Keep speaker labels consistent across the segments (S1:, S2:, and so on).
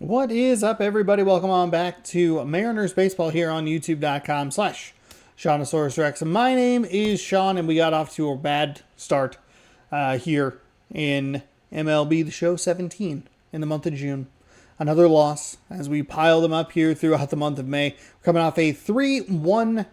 S1: What is up, everybody? Welcome on back to Mariners Baseball here on youtube.com/Seannosaurus Rex. My name is Sean, and we got off to a bad start here in MLB The Show 17 in the month of June. Another loss as we pile them up here throughout the month of May. We're coming off a 3-1,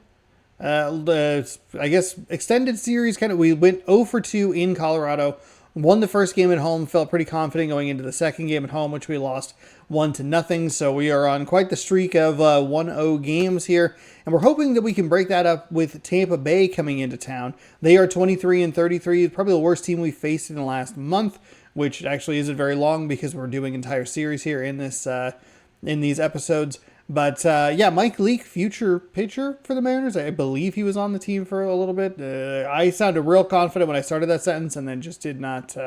S1: extended series. We went 0 for 2 in Colorado. Won the first game at home, felt pretty confident going into the second game at home, which we lost 1-0. So we are on quite the streak of 1-0 games here, and we're hoping that we can break that up with Tampa Bay coming into town. They are 23-33, probably the worst team we've faced in the last month, which actually isn't very long because we're doing entire series here in this in these episodes. But yeah, Mike Leake, future pitcher for the Mariners. I believe he was on the team for a little bit. I sounded real confident when I started that sentence, and then just did not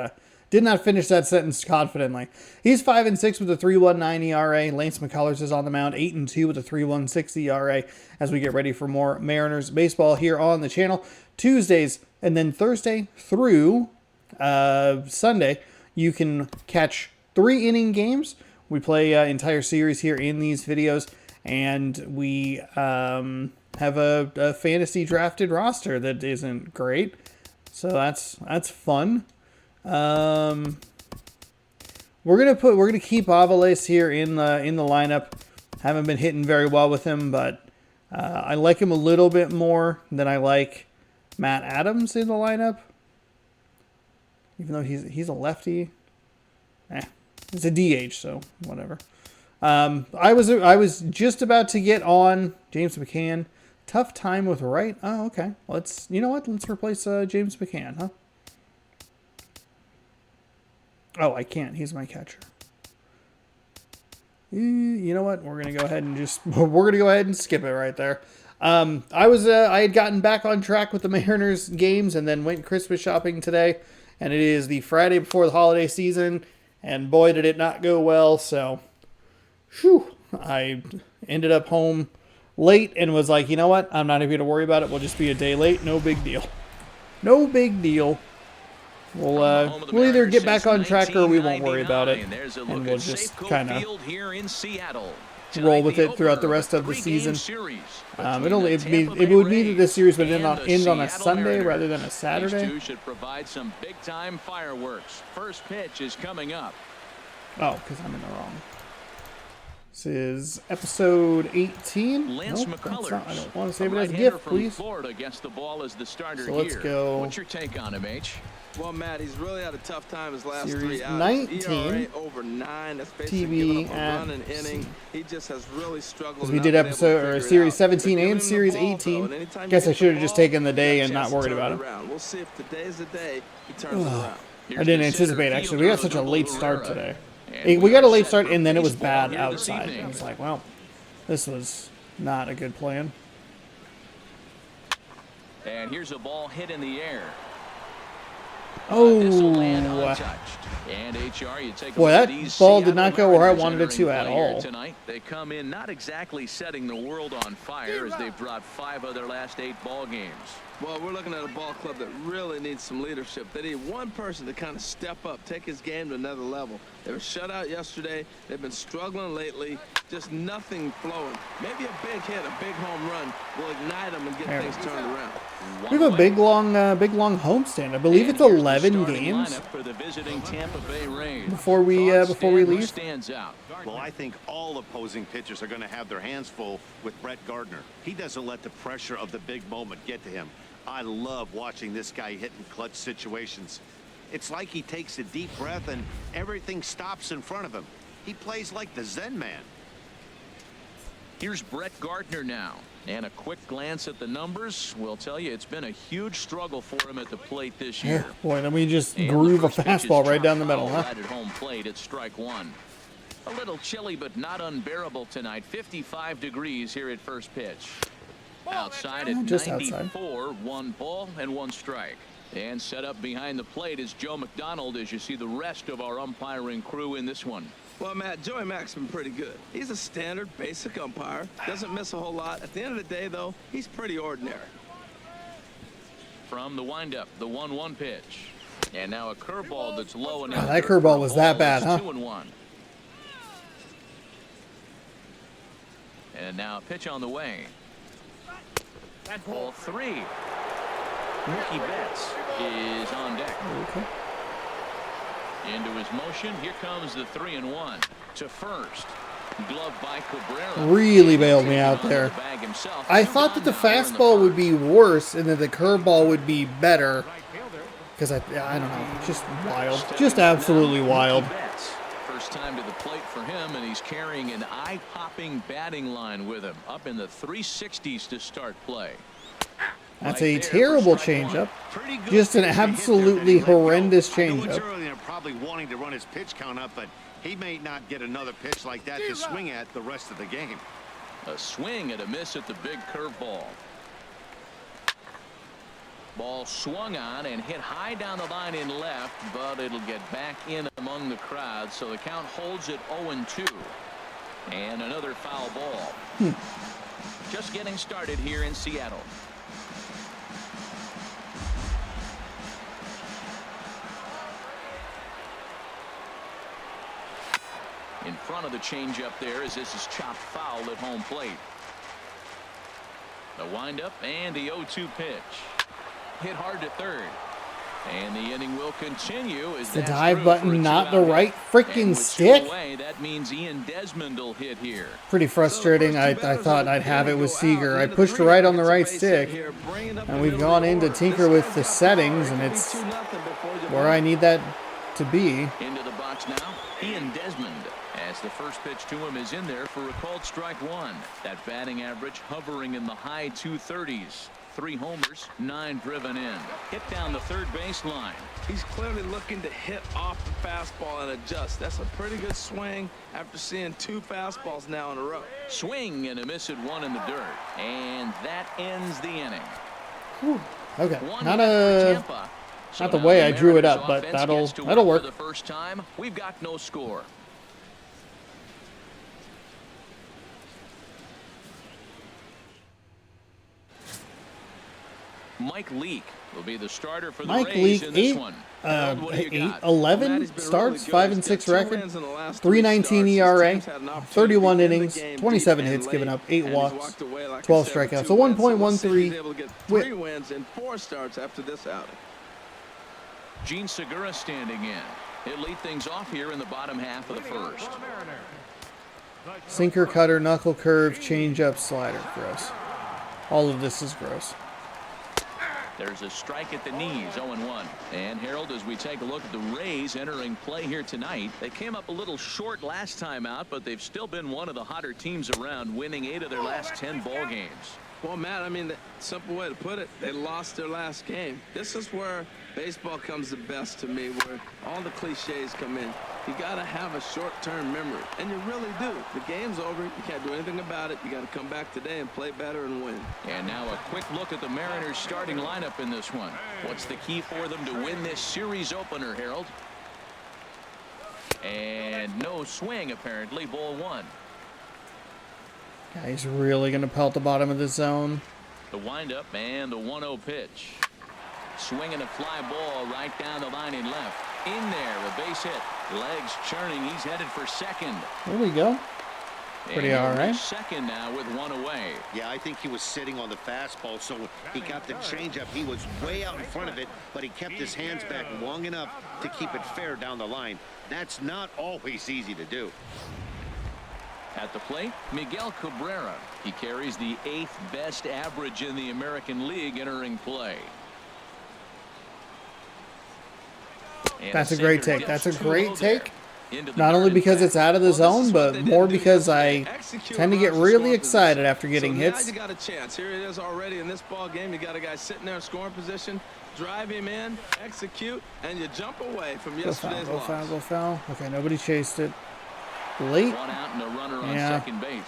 S1: finish that sentence confidently. He's 5-6 with a 3.19 ERA. Lance McCullers is on the mound, 8-2 with a 3.16 ERA. As we get ready for more Mariners baseball here on the channel, Tuesdays and then Thursday through Sunday, you can catch 3-inning games. We play entire series here in these videos, and we have a fantasy drafted roster that isn't great, so that's fun. We're gonna keep Avalos here in the lineup. Haven't been hitting very well with him, but I like him a little bit more than I like Matt Adams in the lineup, even though he's a lefty. It's a DH, so whatever. I was just about to get on James McCann. Tough time with right. Oh, okay. You know what? Let's replace James McCann, huh? Oh, I can't. He's my catcher. You know what? We're gonna go ahead and skip it right there. I had gotten back on track with the Mariners games and then went Christmas shopping today, and it is the Friday before the holiday season. And boy, did it not go well, so I ended up home late and was like, you know what? I'm not even going to worry about it. We'll just be a day late. No big deal. No big deal. We'll either get back on track or we won't worry about it. And we'll just kind of roll with it throughout the rest of the season. It would mean that this series would end on a Sunday rather than a Saturday.
S2: These two should provide some big-time fireworks. First pitch is coming up.
S1: Oh, because I'm in the wrong. This is episode 18.
S2: Lance
S1: nope,
S2: McCullers.
S1: I don't want to save it as a gift, please.
S2: Florida gets the ball as the starter
S1: so let's go.
S2: What's your take on him, H?
S3: Well, Matt, he's really had a tough time his last
S1: Series
S3: 3 outs.
S1: 19.
S3: ERA over 9. That's basically
S1: TV
S3: giving up a run an inning. He just has really struggled.
S1: Because we did series 17 and series 18. Guess I should have just taken the day and not worried about it.
S3: We'll see if today's the day he turns it around.
S1: I didn't anticipate, actually. We got such a late start today. We got a late start, and then it was bad outside. I was like, well, this was not a good plan.
S2: And here's a ball hit in the air.
S1: Oh,
S2: and HR, you take
S1: boy, that ball did not go where I wanted it to at all.
S2: Tonight, they come in not exactly setting the world on fire as they've dropped 5 of their last 8 ball games.
S3: Well, we're looking at a ball club that really needs some leadership. They need one person to kind of step up, take his game to another level. They were shut out yesterday. They've been struggling lately. Just nothing flowing. Maybe a big hit, a big home run will ignite them and get things turned around.
S1: We have a big long homestand. I believe it's 11 games
S2: for the visiting Tampa Bay Rays.
S1: before we leave.
S2: Stands out.
S4: Well, I think all opposing pitchers are going to have their hands full with Brett Gardner. He doesn't let the pressure of the big moment get to him. I love watching this guy hit in clutch situations. It's like he takes a deep breath and everything stops in front of him. He plays like the Zen man.
S2: Here's Brett Gardner now. And a quick glance at the numbers will tell you it's been a huge struggle for him at the plate this year.
S1: Yeah, boy, then we just groove a fastball right down the middle, huh?
S2: Right at home plate at strike 1. A little chilly, but not unbearable tonight. 55 degrees here at first pitch. Outside at
S1: just
S2: 94,
S1: outside.
S2: 1 ball and 1 strike. And set up behind the plate is Joe McDonald as you see the rest of our umpiring crew in this one.
S3: Well, Matt, Joey Mack's been pretty good. He's a standard, basic umpire. Doesn't miss a whole lot. At the end of the day, though, he's pretty ordinary.
S2: From the windup, the 1-1 pitch. And now a curveball that's low and
S1: that curveball was that bad, huh?
S2: 2-1. And now a pitch on the way. That ball 3. Mookie Betts is on deck.
S1: Okay.
S2: Into his motion. Here comes the 3-1 to first. Glove by Cabrera.
S1: Really bailed me out there. I thought that the fastball would be worse and that the curveball would be better. Because I don't know, just wild, just absolutely wild.
S2: First time to the plate for him, and he's carrying an eye-popping batting line with him, up in the 360s to start play.
S1: That's a terrible changeup. Just an absolutely horrendous changeup.
S4: Probably wanting to run his pitch count up, but he may not get another pitch like that to swing at the rest of the game.
S2: A swing and a miss at the big curveball. Ball swung on and hit high down the line in left, but it'll get back in among the crowd, so the count holds at 0-2. And another foul ball. Just getting started here in Seattle. In front of the changeup there as this is chopped foul at home plate. The windup and the 0-2 pitch. Hit hard to third. And the inning will continue. As
S1: the dive button not the right freaking stick?
S2: Away, that means Ian Desmond will hit here.
S1: Pretty frustrating. I thought I'd have it with Seager. I pushed right on the right stick. And we've gone in to tinker with the settings, and it's where I need that to be.
S2: Into the box now, Ian Desmond. As the first pitch to him is in there for a called strike 1. That batting average hovering in the high 230s. 3 homers, 9 driven in. Hit down the third baseline.
S3: He's clearly looking to hit off the fastball and adjust. That's a pretty good swing after seeing 2 fastballs now in a row.
S2: Swing and a miss at 1 in the dirt. And that ends the inning.
S1: Whew. Okay.
S2: Tampa.
S1: Not the way I drew it up, but that'll work.
S2: For the first time, we've got no score. Mike Leake will be the starter for the Rays in this one.
S1: 11 starts, 5-6 record, 3.19 ERA, 31 innings, 27 hits given up, 8 walks, 12 strikeouts, so 1.13
S3: WHIP. 3 wins in 4 starts after this outing.
S2: Gene Segura standing in. He'll lead things off here in the bottom half of the first.
S1: Sinker, cutter, knuckle curve, changeup, slider. Gross. All of this is gross.
S2: There's a strike at the knees, 0-1. And Harold, as we take a look at the Rays entering play here tonight, they came up a little short last time out, but they've still been one of the hotter teams around, winning 8 of their last 10 ball games.
S3: Well, Matt, I mean, the simple way to put it, they lost their last game. This is where baseball comes the best to me, where all the cliches come in. You got to have a short-term memory, and you really do. The game's over. You can't do anything about it. You got to come back today and play better and win.
S2: And now a quick look at the Mariners' starting lineup in this one. What's the key for them to win this series opener, Harold? And no swing, apparently. Ball 1.
S1: He's really going to pelt the bottom of the zone.
S2: The windup and the 1-0 pitch. Swinging a fly ball right down the line in left. In there, a base hit. Legs churning. He's headed for second.
S1: There we go. Pretty all right.
S2: Second now with 1 away.
S4: Yeah, I think he was sitting on the fastball, so he got the changeup. He was way out in front of it, but he kept his hands back long enough to keep it fair down the line. That's not always easy to do.
S2: At the plate, Miguel Cabrera. He carries the 8th best average in the American League entering play. And
S1: that's a great take. That's a great take. Not only because it's out of the zone, but more because I tend to get really excited after getting hits.
S3: Now you got a chance. Here it is already in this ball game. You got a guy sitting there in scoring position. Drive him in, execute, and you jump away from yesterday's loss.
S1: Go foul, go foul. Okay, nobody chased it. Late.
S2: 1 out and a runner on second base.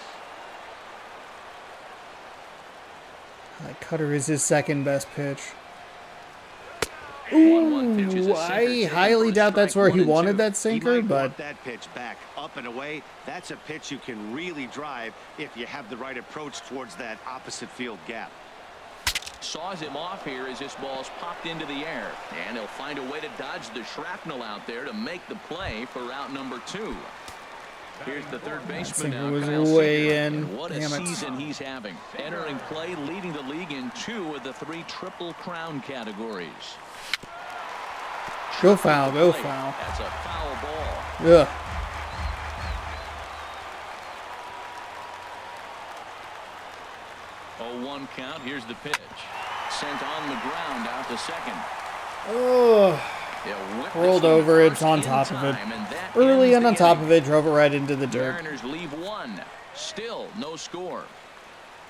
S1: That cutter is his second best pitch. Ooh, I highly doubt that's where he wanted that sinker, but
S4: that pitch back up and away. That's a pitch you can really drive if you have the right approach towards that opposite field gap.
S2: Saws him off here as this ball's popped into the air, and he'll find a way to dodge the shrapnel out there to make the play for out number 2. Here's the third
S1: I
S2: baseman
S1: think
S2: now.
S1: it was
S2: Kyle
S1: way
S2: Seager.
S1: in.
S2: And what a
S1: Damn it.
S2: season he's having. Entering play, leading the league in 2 of the 3 Triple Crown categories.
S1: Go foul, go
S2: Plate.
S1: foul.
S2: That's a foul ball.
S1: Ugh.
S2: 0-1 count. Here's the pitch. Sent on the ground out to second.
S1: Oh. Rolled over, it's on top of it. Early and on top of it, drove it right into the dirt.
S2: Mariners leave 1. Still no score.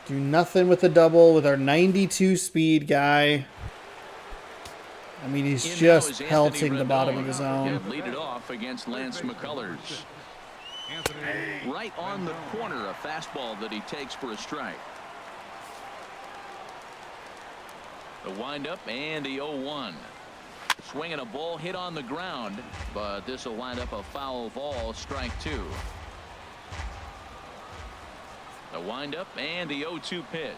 S1: Do nothing with the double with our 92 speed guy. I mean, he's just pelting the bottom of the zone.
S2: Lead it off against Lance McCullers. Right on the corner, a fastball that he takes for a strike. The windup and the 0-1. Swinging a ball hit on the ground, but this will wind up a foul ball, strike 2. The windup and the 0-2 pitch.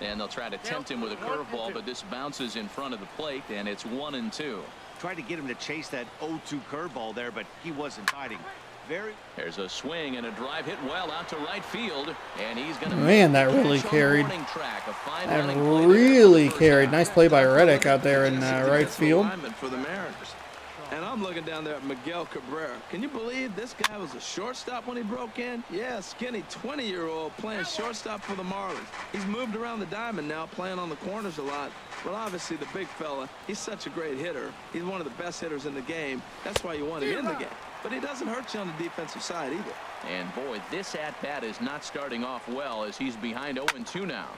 S2: And they'll try to tempt him with a curveball, but this bounces in front of the plate, and it's 1-2.
S4: Tried to get him to chase that 0-2 curveball there, but he wasn't biting.
S2: There's a swing and a drive hit well out to right field, and he's going to.
S1: Man, that really carried. That really carried. Nice play by Reddick out there in right field.
S3: For the Mariners. And I'm looking down there at Miguel Cabrera. Can you believe this guy was a shortstop when he broke in? Yeah, skinny 20-year-old playing shortstop for the Marlins. He's moved around the diamond now, playing on the corners a lot. Well, obviously, the big fella, he's such a great hitter. He's one of the best hitters in the game. That's why you want him in the game. But he doesn't hurt you on the defensive side either.
S2: And, boy, this at-bat is not starting off well as he's behind 0-2 now.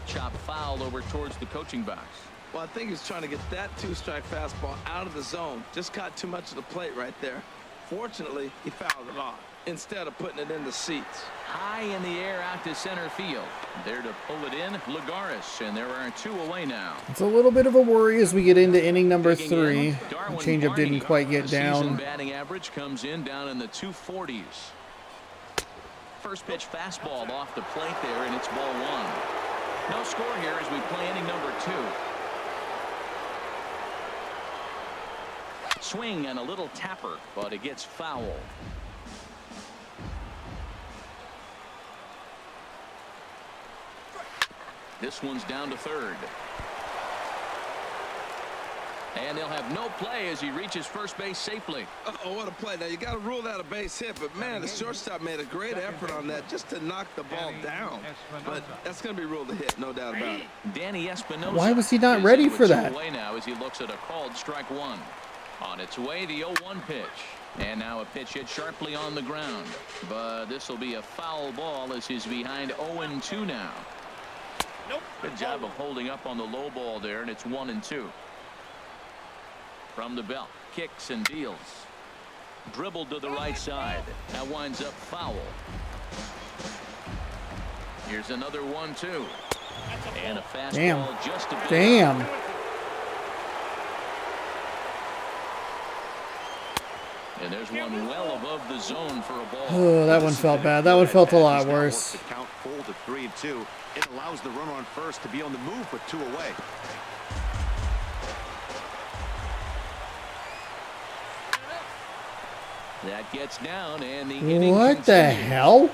S2: Chop foul over towards the coaching box.
S3: Well, I think he's trying to get that 2-strike fastball out of the zone. Just caught too much of the plate right there. Fortunately, he fouled it off instead of putting it in the seats.
S2: High in the air out to center field. There to pull it in, Lagares, and there are 2 away now.
S1: It's a little bit of a worry as we get into inning number 3. The changeup didn't quite get down.
S2: Season batting average comes in down in the 240s. First pitch fastball off the plate there, and it's ball 1. No score here as we play inning number 2. Swing and a little tapper, but it gets foul. This one's down to third. And they'll have no play as he reaches first base safely.
S3: Oh, what a play. Now, you got to rule that a base hit, but, man, the shortstop made a great effort on that just to knock the ball down. But that's going to be ruled a hit, no doubt about it.
S2: Danny Espinosa.
S1: Why was he not ready for that?
S2: Away now as he looks at a called strike 1. On its way, the 0-1 pitch. And now a pitch hit sharply on the ground. But this will be a foul ball as he's behind 0-2 now. Good job of holding up on the low ball there, and it's 1-2. From the belt, kicks and deals. Dribbled to the right side. That winds up foul. Here's another 1-2. And a fastball just a bit.
S1: Damn.
S2: And there's one well above the zone for a ball.
S1: Oh, that one felt bad. That one felt a lot worse.
S4: The count full to 3-2. It allows the runner on first to be on the move with 2 away.
S2: That gets down, and the inning
S1: What the
S2: continues.
S1: hell?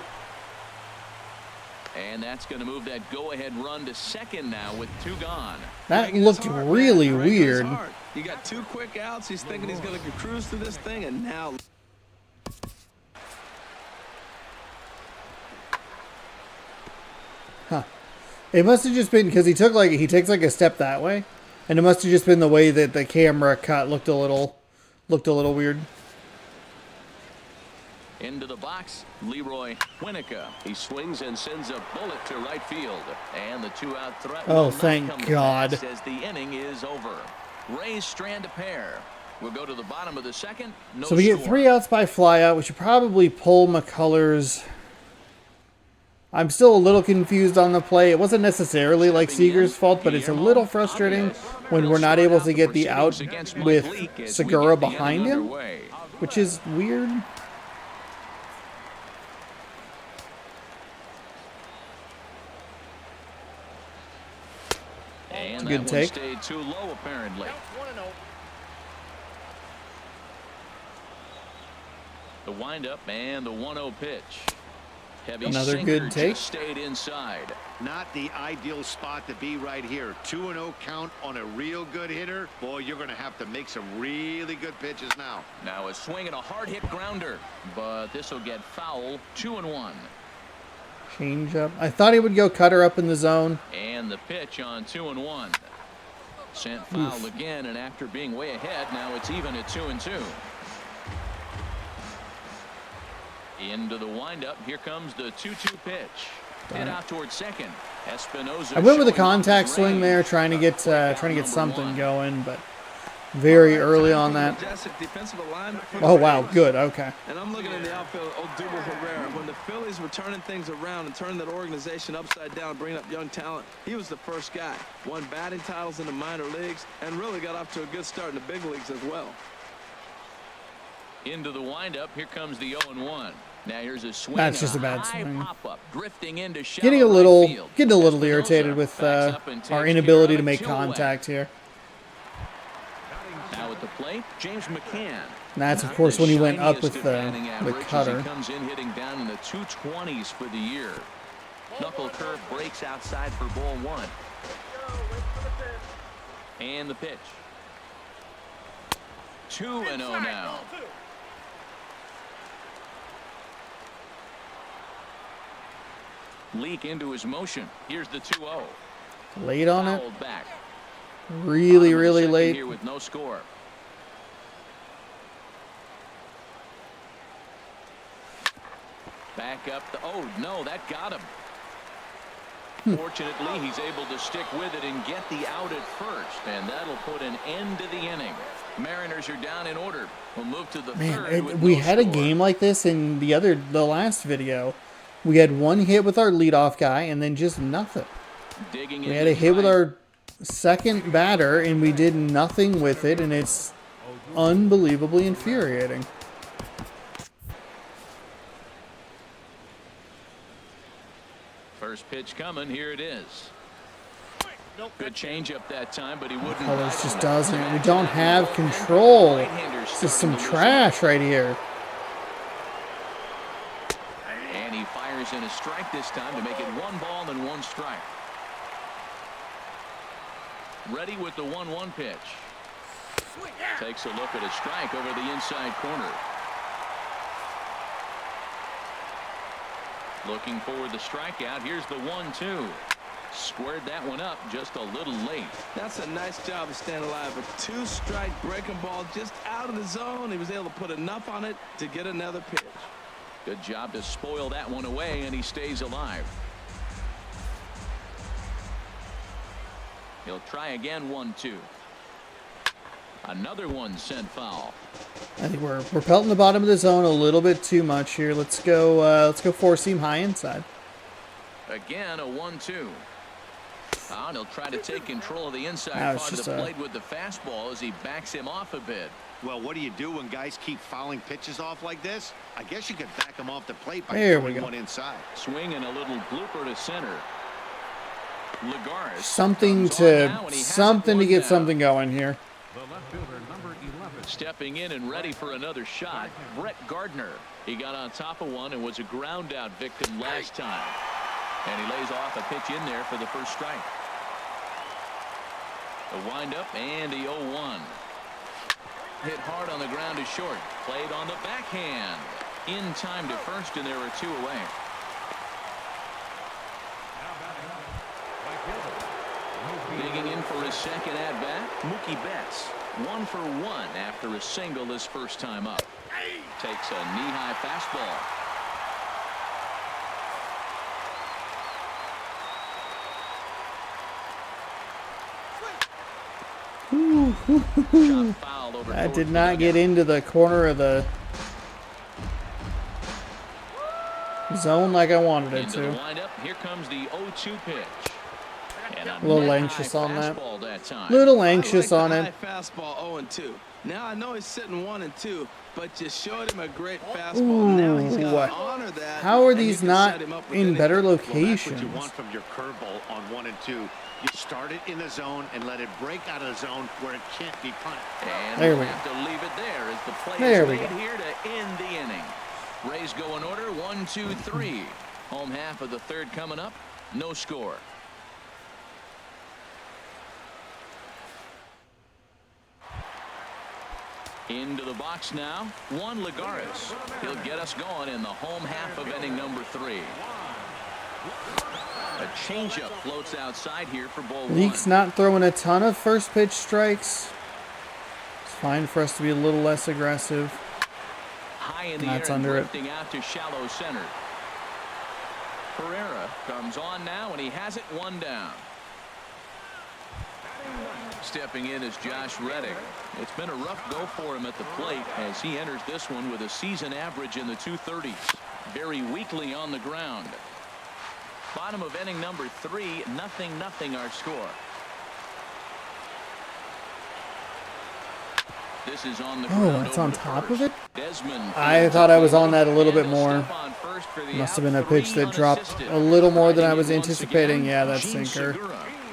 S2: And that's going to move that go-ahead run to second now with 2 gone.
S1: That looked really weird.
S3: You got 2 quick outs. He's thinking he's going to cruise through this thing, and now.
S1: Huh. It must have just been because he takes like a step that way, and it must have just been the way that the camera cut looked a little weird.
S2: Into the box, Leroy Winnica. He swings and sends a bullet to right field. And the 2-out threat.
S1: Oh, thank God.
S2: As the inning is over. Rays strand a pair. We'll go to the bottom of the second. No
S1: So we get
S2: score.
S1: 3 outs by flyout. We should probably pull McCullers. I'm still a little confused on the play. It wasn't necessarily like Seager's fault, but it's a little frustrating when we're not able to get the out with Segura behind him, which is weird.
S2: And
S1: Good
S2: that one
S1: take.
S2: stayed too low, apparently. The windup and the 1-0 pitch. Heavy
S1: Another
S2: sinker
S1: good take.
S2: just stayed inside.
S4: Not the ideal spot to be right here. 2-0 count on a real good hitter. Boy, you're going to have to make some really good pitches now.
S2: Now a swing and a hard hit grounder, but this will get foul. 2-1.
S1: Change up. I thought he would go cutter up in the zone.
S2: And the pitch on 2-1. Sent foul again, and after being way ahead, now it's even at 2-2. Into the windup. Here comes the 2-2 pitch. Hit out towards second. Espinosa.
S1: I went with a contact swing there, trying to get something going, but very early on that. Oh wow, good. Okay.
S3: And I'm looking at the outfield, Odubel Herrera. When the Phillies were turning things around and turning that organization upside down, bringing up young talent, he was the first guy. Won batting titles in the minor leagues and really got off to a good start in the big leagues as well.
S2: Into the windup. Here comes the 0-1. Now here's a swing.
S1: That's just a bad swing.
S2: Pop-up, drifting into
S1: Getting a little irritated with our inability to make contact here.
S2: Now at the plate, James McCann.
S1: And that's of course when he went up with the cutter.
S2: He comes in hitting down in the 220s for the year. Knuckle curve breaks outside for ball 1. And the pitch. 2-0 now. Leak into his motion. Here's the 2-0.
S1: Late on it.
S2: Fouled back.
S1: Really late.
S2: Here with no score. Back up the. Oh no, that got him. Fortunately, he's able to stick with it and get the out at first, and that'll put an end to the inning. Mariners are down in order. We'll move to the third.
S1: We had a game like this in the last video. We had one hit with our leadoff guy and then just nothing. We had a hit with our second batter and we did nothing with it, and it's unbelievably infuriating.
S2: First pitch coming. Here it is. Good changeup that time, but he wouldn't.
S1: Oh, this just doesn't. We don't have control. This is some trash right here.
S2: And he fires in a strike this time to make it 1 ball and 1 strike. Ready with the 1-1 pitch. Takes a look at a strike over the inside corner. Looking for the strikeout. Here's the 1-2. Squared that one up just a little late.
S3: That's a nice job of staying alive. A 2-strike breaking ball just out of the zone. He was able to put enough on it to get another pitch.
S2: Good job to spoil that one away, and he stays alive. He'll try again. 1-2. Another one sent foul.
S1: I think we're pelting the bottom of the zone a little bit too much here. Let's go 4-seam high inside.
S2: Again, a 1-2. And he'll try to take control of the inside part of the plate with the fastball as he backs him off a bit.
S4: Well, what do you do when guys keep fouling pitches off like this? I guess you could back them off the plate by throwing one inside.
S2: Swing and a little blooper to center. Lagares.
S1: Something to get something going here.
S2: Stepping in and ready for another shot, Brett Gardner. He got on top of one and was a ground out victim last time. And he lays off a pitch in there for the first strike. The windup and the 0-1. Hit hard on the ground to short. Played on the backhand. In time to first, and there are 2 away. Digging in for his second at-bat, Mookie Betts. 1 for 1 after a single his first time up. Takes a knee-high fastball.
S1: That did not get into the corner of the zone like I wanted it to.
S2: Here comes the 0-2 pitch.
S1: A little anxious on that. Little anxious on it.
S3: Fastball 0-2. Now I know he's sitting 1-2, but you showed him a great fastball. Now he's got to honor that.
S1: How are these not in better locations?
S4: Well, that's what you want from your curveball on 1 and 2. You start it in the zone and let it break out of the zone where it can't be punted.
S2: And there we have to leave it there as the play is made here to end the inning. Rays go in order, 1, 2, 3. Home half of the third coming up. No score. Into the box now, Juan Lagares. He'll get us going in the home half of inning number 3. A changeup floats outside here for ball 1.
S1: Leake's not throwing a ton of first pitch strikes. It's fine for us to be a little less aggressive.
S2: High in the
S1: That's
S2: air and
S1: under it.
S2: drifting out to shallow center. Pereira comes on now, and he has it 1 down. Stepping in is Josh Reddick. It's been a rough go for him at the plate as he enters this one with a season average in the 230s. Very weakly on the ground. Bottom of inning number 3, 0-0 our score. This is on the ground.
S1: It's on top of it?
S2: Desmond
S1: I thought I was on that a little bit more. Must have been a pitch that dropped a little more than I was anticipating. Yeah, that sinker.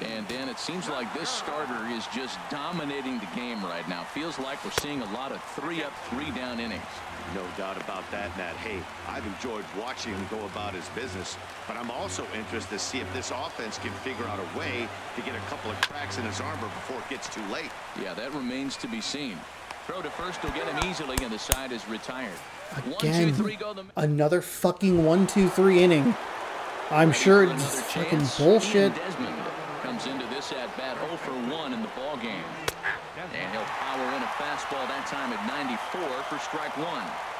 S2: And Dan, it seems like this starter is just dominating the game right now. Feels like we're seeing a lot of 3-up, 3-down innings.
S4: No doubt about that, Matt. Hey, I've enjoyed watching him go about his business, but I'm also interested to see if this offense can figure out a way to get a couple of cracks in his armor before it gets too late.
S2: Yeah, that remains to be seen. Throw to first will get him easily, and the side is retired.
S1: Again,
S2: 1, 2, 3, go
S1: another fucking 1-2-3 inning. I'm sure it's fucking bullshit.
S2: Desmond comes into this at bat 0 for 1 in the ball game. And he'll power in a fastball that time at 94 for strike 1.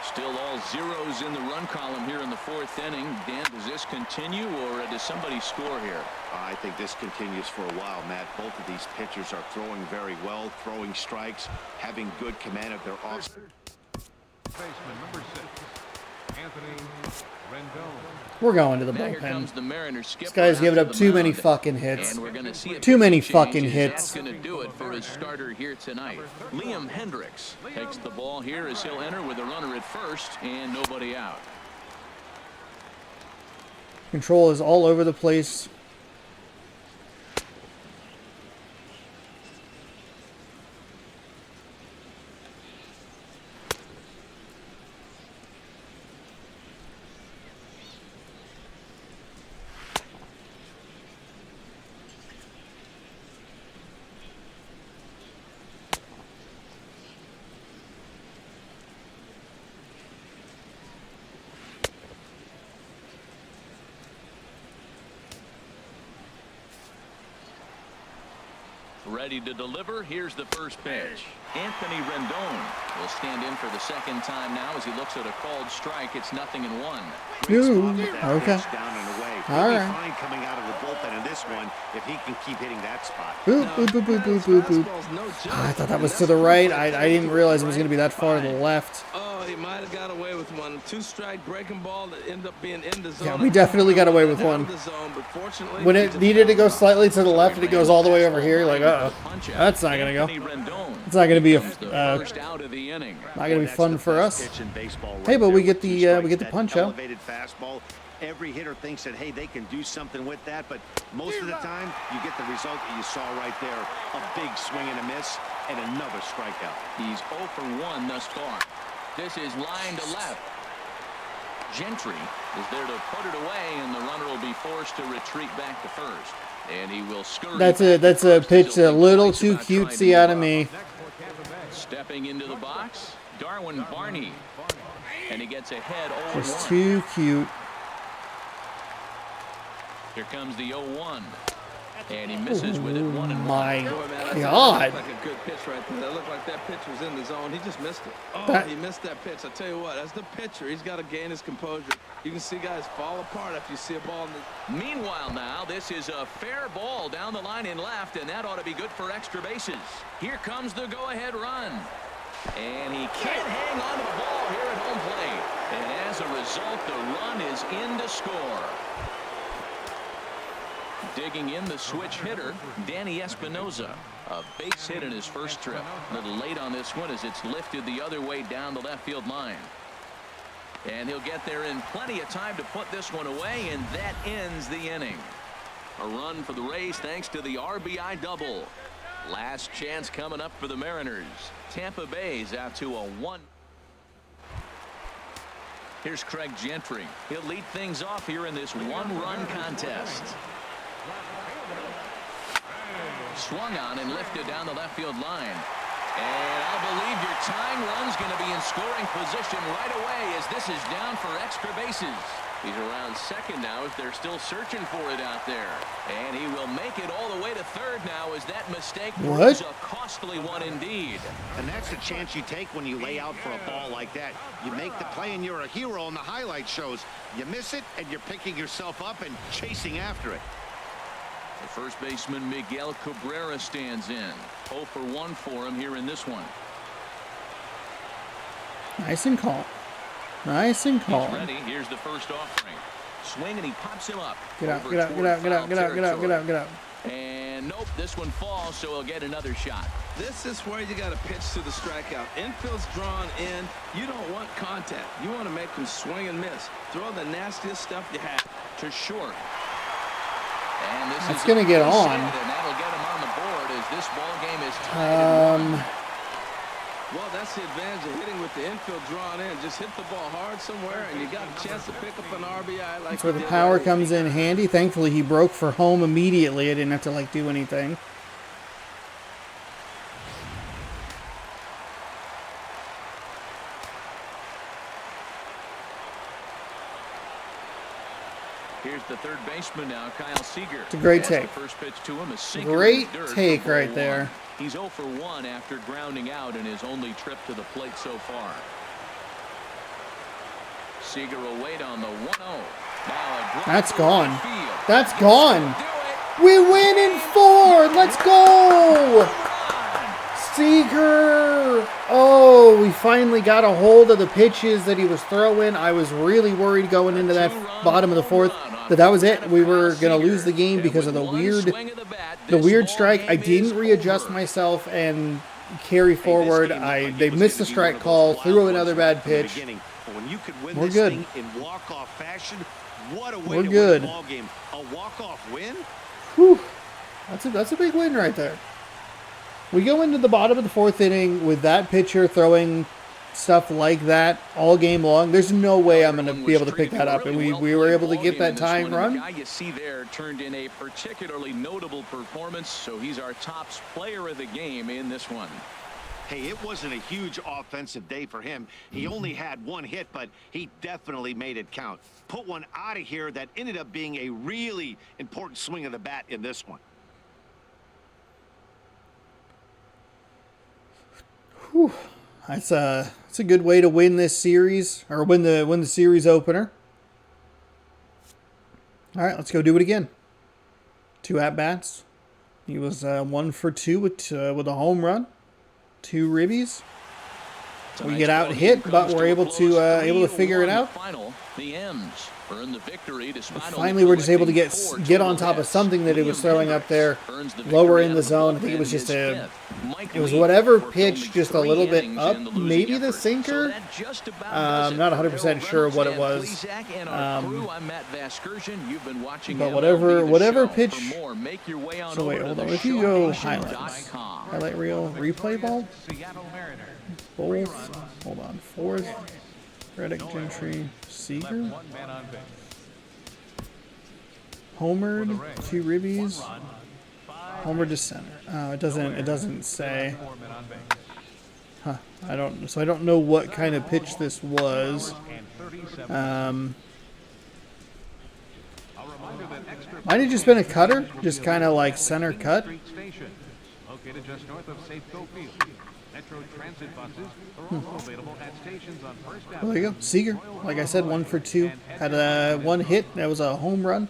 S2: Still all zeros in the run column here in the 4th inning. Dan, does this continue or does somebody score here?
S4: I think this continues for a while, Matt. Both of these pitchers are throwing very well, throwing strikes, having good command of their off.
S5: Baseman number 6, Anthony Rendon.
S1: We're going to the
S2: Now here
S1: bullpen.
S2: comes the Mariners skipper.
S1: This guy's giving
S2: out
S1: up
S2: to
S1: too
S2: the
S1: many
S2: mound.
S1: fucking hits.
S2: And we're gonna see a
S1: Too many
S2: pitching
S1: fucking
S2: change,
S1: hits.
S2: That's going to do it for his starter here tonight. Liam Hendricks takes the ball here as he'll enter with a runner at first and nobody out.
S1: Control is all over the place.
S2: Ready to deliver. Here's the first pitch. Anthony Rendon will stand in for the second time now as he looks at a called strike. It's 0-1.
S1: Ooh,
S4: That
S1: okay.
S4: pitch down and away.
S1: All
S4: He'll be
S1: right.
S4: fine coming out of the bullpen in this one if he can keep hitting that spot.
S1: Boop, boop, boop, boop, boop, boop, boop.
S3: Fastball's no joke.
S1: I thought that was to the right. I didn't realize it was going to be that far to the left.
S3: Oh, he might have got away with one. 2-strike breaking ball that ended up being in the zone.
S1: Yeah, we definitely got away with
S3: Out
S1: one.
S3: of the zone, but fortunately,
S1: When
S3: he
S1: it
S3: just
S1: needed to go
S3: fouled out.
S1: slightly to the left and it goes all the way over here, you're like, uh-oh. That's not going to
S2: Anthony
S1: go.
S2: Rendon
S1: It's not going to be
S2: comes the first out of the inning.
S1: not going to be
S4: That's
S1: fun
S4: the
S1: for
S4: best
S1: us.
S4: pitch in baseball right
S1: Hey, but
S4: there
S1: we
S4: with
S1: get
S4: two
S1: the
S4: strikes, that
S1: punch out.
S4: elevated fastball. Every hitter thinks that, hey, they can do something with that, but most of the time you get the result that you saw right there. A big swing and a miss and another strikeout.
S2: He's 0 for 1 thus far. This is line to left. Gentry is there to put it away, and the runner will be forced to retreat back to first. And he will scurry.
S1: That's
S2: back
S1: a
S2: to first
S1: pitch
S2: as he'll
S1: a
S2: think
S1: little
S2: twice
S1: too
S2: about trying to
S1: cutesy
S2: move
S1: out of
S2: up.
S1: me.
S2: Stepping into the box, Darwin Barney. And he gets ahead 0-1.
S1: Just too cute.
S2: Here comes the 0-1. And he misses with it 1-1.
S1: My
S3: Boy, man, that
S1: God.
S3: looked like a good pitch right there. That looked like that pitch was in the zone. He just missed it. Oh,
S1: That-
S3: he missed that pitch. I tell you what, as the pitcher, he's got to gain his composure. You can see guys fall apart after you see a ball in the...
S2: Meanwhile now, this is a fair ball down the line in left, and that ought to be good for extra bases. Here comes the go-ahead run. And he can't hang on to the ball here at home plate. And as a result, the run is in to score. Digging in the switch hitter, Danny Espinoza. A base hit in his first trip. A little late on this one as it's lifted the other way down the left field line. And he'll get there in plenty of time to put this one away, and that ends the inning. A run for the Rays thanks to the RBI double. Last chance coming up for the Mariners. Tampa Bay's out to a 1. Here's Craig Gentry. He'll lead things off here in this one-run contest. Swung on and lifted down the left field line. And I believe your tying run's going to be in scoring position right away as this is down for extra bases. He's around second now as they're still searching for it out there. And he will make it all the way to third now as that mistake was a costly one indeed.
S4: And that's the chance you take when you lay out for a ball like that. You make the play and you're a hero on the highlight shows. You miss it and you're picking yourself up and chasing after it.
S2: The first baseman Miguel Cabrera stands in. 0 for 1 for him here in this one.
S1: Nice and calm. Nice and calm.
S2: He's ready. Here's the first offering. Swing and he pops him up.
S1: Get out, get out, get out, get out, get out, get out, get out, get out.
S2: And nope, this one falls, so he'll get another shot.
S3: This is where you got to pitch to the strikeout. Infield's drawn in. You don't want contact. You want to make them swing and miss. Throw the nastiest stuff you have.
S2: To short. And this
S1: That's
S2: is
S1: going to get on.
S2: And that'll get him on the board as this ball game is tied.
S3: Well, that's the advantage of hitting with the infield drawn in. Just hit the ball hard somewhere, and you got a chance to pick up an RBI.
S1: That's where the power comes in handy. Thankfully, he broke for home immediately. I didn't have to, do anything.
S2: Here's the third baseman now, Kyle Seager.
S1: It's a great take.
S2: The first pitch to him, a sinker
S1: Great
S2: in the dirt
S1: take
S2: for ball
S1: right there.
S2: one. He's 0 for 1 after grounding out in his only trip to the plate so far. Seager will wait on the 1-0. Now
S1: That's gone. That's gone. We win in 4. Let's go. Seager. Oh, we finally got a hold of the pitches that he was throwing. I was really worried going into that bottom of the fourth that was it. We were going to lose the game because of the weird strike. I didn't readjust myself and carry forward. They missed the strike call, threw another bad pitch. We're good. We're good.
S4: A walk-off win?
S1: Whew. That's a big win right there. We go into the bottom of the fourth inning with that pitcher throwing stuff like that all game long. There's no way I'm going to be able to pick that up, and we were able to get that tying run.
S2: The guy you see there turned in a particularly notable performance, so he's our top player of the game in this one.
S4: Hey, it wasn't a huge offensive day for him. He only had one hit, but he definitely made it count. Put one out of here that ended up being a really important swing of the bat in this one.
S1: Whew. That's a good way to win this series, or win the series opener. All right, let's go do it again. 2 at-bats. He was 1 for 2 with a home run, 2 ribbies. We get out hit, but we're able to figure it out.
S2: The M's earn the victory despite
S1: finally, we're just able to get on top of something that it was throwing up there, lower in the zone. I think it was just it was whatever pitch, just a little bit up, maybe the sinker. I'm not 100% sure what it was. But whatever pitch. So wait, hold on. If you go highlight reel, replay ball. Both. Hold on. Fourth. Reddick, Gentry, Seager. Homered, 2 ribbies. Homered to center. It doesn't say. Huh. I don't know what kind of pitch this was. Might have just been a cutter, just kind of like center cut.
S5: Located just north of Safeco Field. Metro Transit buses are also available at stations on First Avenue.
S1: Well, there you go. Seager, like I said, 1 for 2. Had one hit. That was a home run.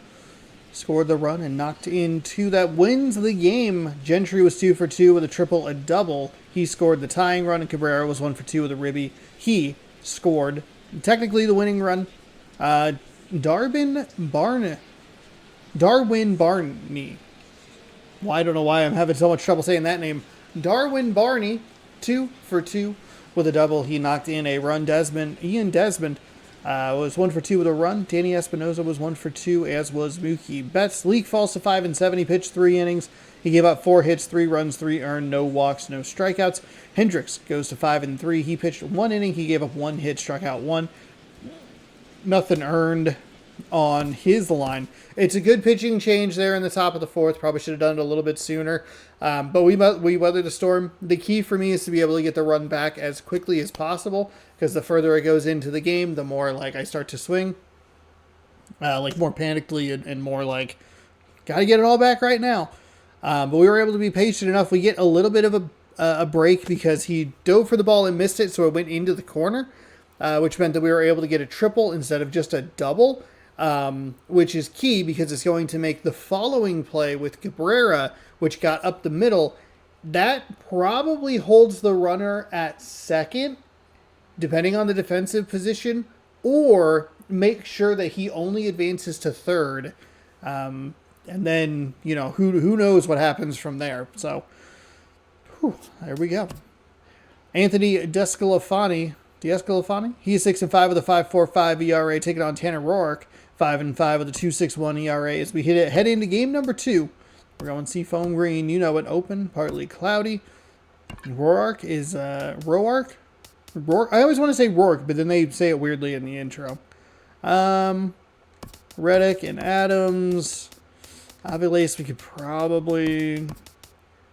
S1: Scored the run and knocked in 2. That wins the game. Gentry was 2 for 2 with a triple, a double. He scored the tying run, and Cabrera was 1 for 2 with a ribby. He scored technically the winning run. Darwin Barney. Well, I don't know why I'm having so much trouble saying that name. Darwin Barney, 2 for 2 with a double. He knocked in a run. Ian Desmond was 1 for 2 with a run. Danny Espinosa was 1 for 2, as was Mookie Betts. Leak falls to 5 and 7. He pitched 3 innings. He gave up 4 hits, 3 runs, 3 earned, no walks, no strikeouts. Hendricks goes to 5 and 3. He pitched 1 inning. He gave up 1 hit, struck out 1. nothing earned on his line. It's a good pitching change there in the top of the fourth. Probably should have done it a little bit sooner. But we weathered the storm. The key for me is to be able to get the run back as quickly as possible, because the further it goes into the game, the more like I start to swing, like more panically and more like, got to get it all back right now. But we were able to be patient enough. We get a little bit of a break because he dove for the ball and missed it, so it went into the corner, which meant that we were able to get a triple instead of just a double. Which is key because it's going to make the following play with Cabrera, which got up the middle, that probably holds the runner at second, depending on the defensive position, or make sure that he only advances to third. And then, who knows what happens from there. So, there we go. Anthony Descalafani, he's 6-5 with a 5.45 ERA, taking on Tanner Roark, 5-5 with a 2.61 ERA. As we head into game number 2, we're going seafoam green. You know it, open, partly cloudy. Roark is Roark. I always want to say Rourke, but then they say it weirdly in the intro. Reddick and Adams. Avilace, we could probably...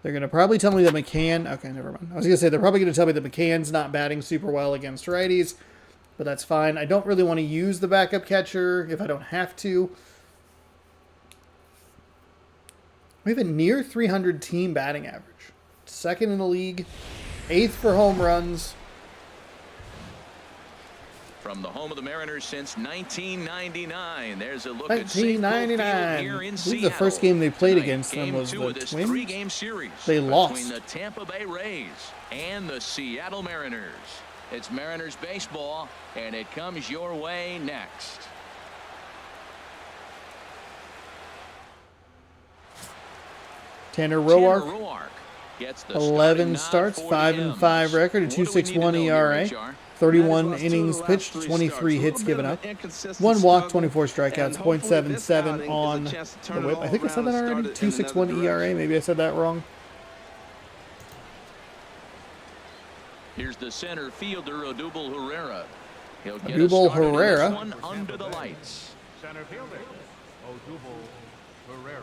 S1: They're going to probably tell me that McCann... Okay, never mind. I was going to say, they're probably going to tell me that McCann's not batting super well against righties, but that's fine. I don't really want to use the backup catcher if I don't have to. We have a near 300 team batting average. Second in the league. 8th for home runs.
S2: From the home of the Mariners since 1999, there's a look
S1: 1999.
S2: Here in
S1: I
S2: Seattle.
S1: believe the first game they played
S2: Tonight,
S1: against them was the Twins.
S2: Three-game series
S1: They lost.
S2: between the Tampa Bay Rays and the Seattle Mariners. It's Mariners baseball, and it comes your way next.
S1: Tanner Roark.
S2: Gets the
S1: 11 starts, 5-5 record, a 2.61 ERA, 31 innings pitched, 23 hits given up, 1 walk, 24 strikeouts, .77 on the whip. I think I said that already. 2.61 ERA. Maybe I said that wrong.
S2: Here's the center fielder, Odubel Herrera. He'll get
S1: Odubel
S2: us started in this
S1: Herrera.
S2: one under the lights.
S5: Center fielder, Odubel Herrera.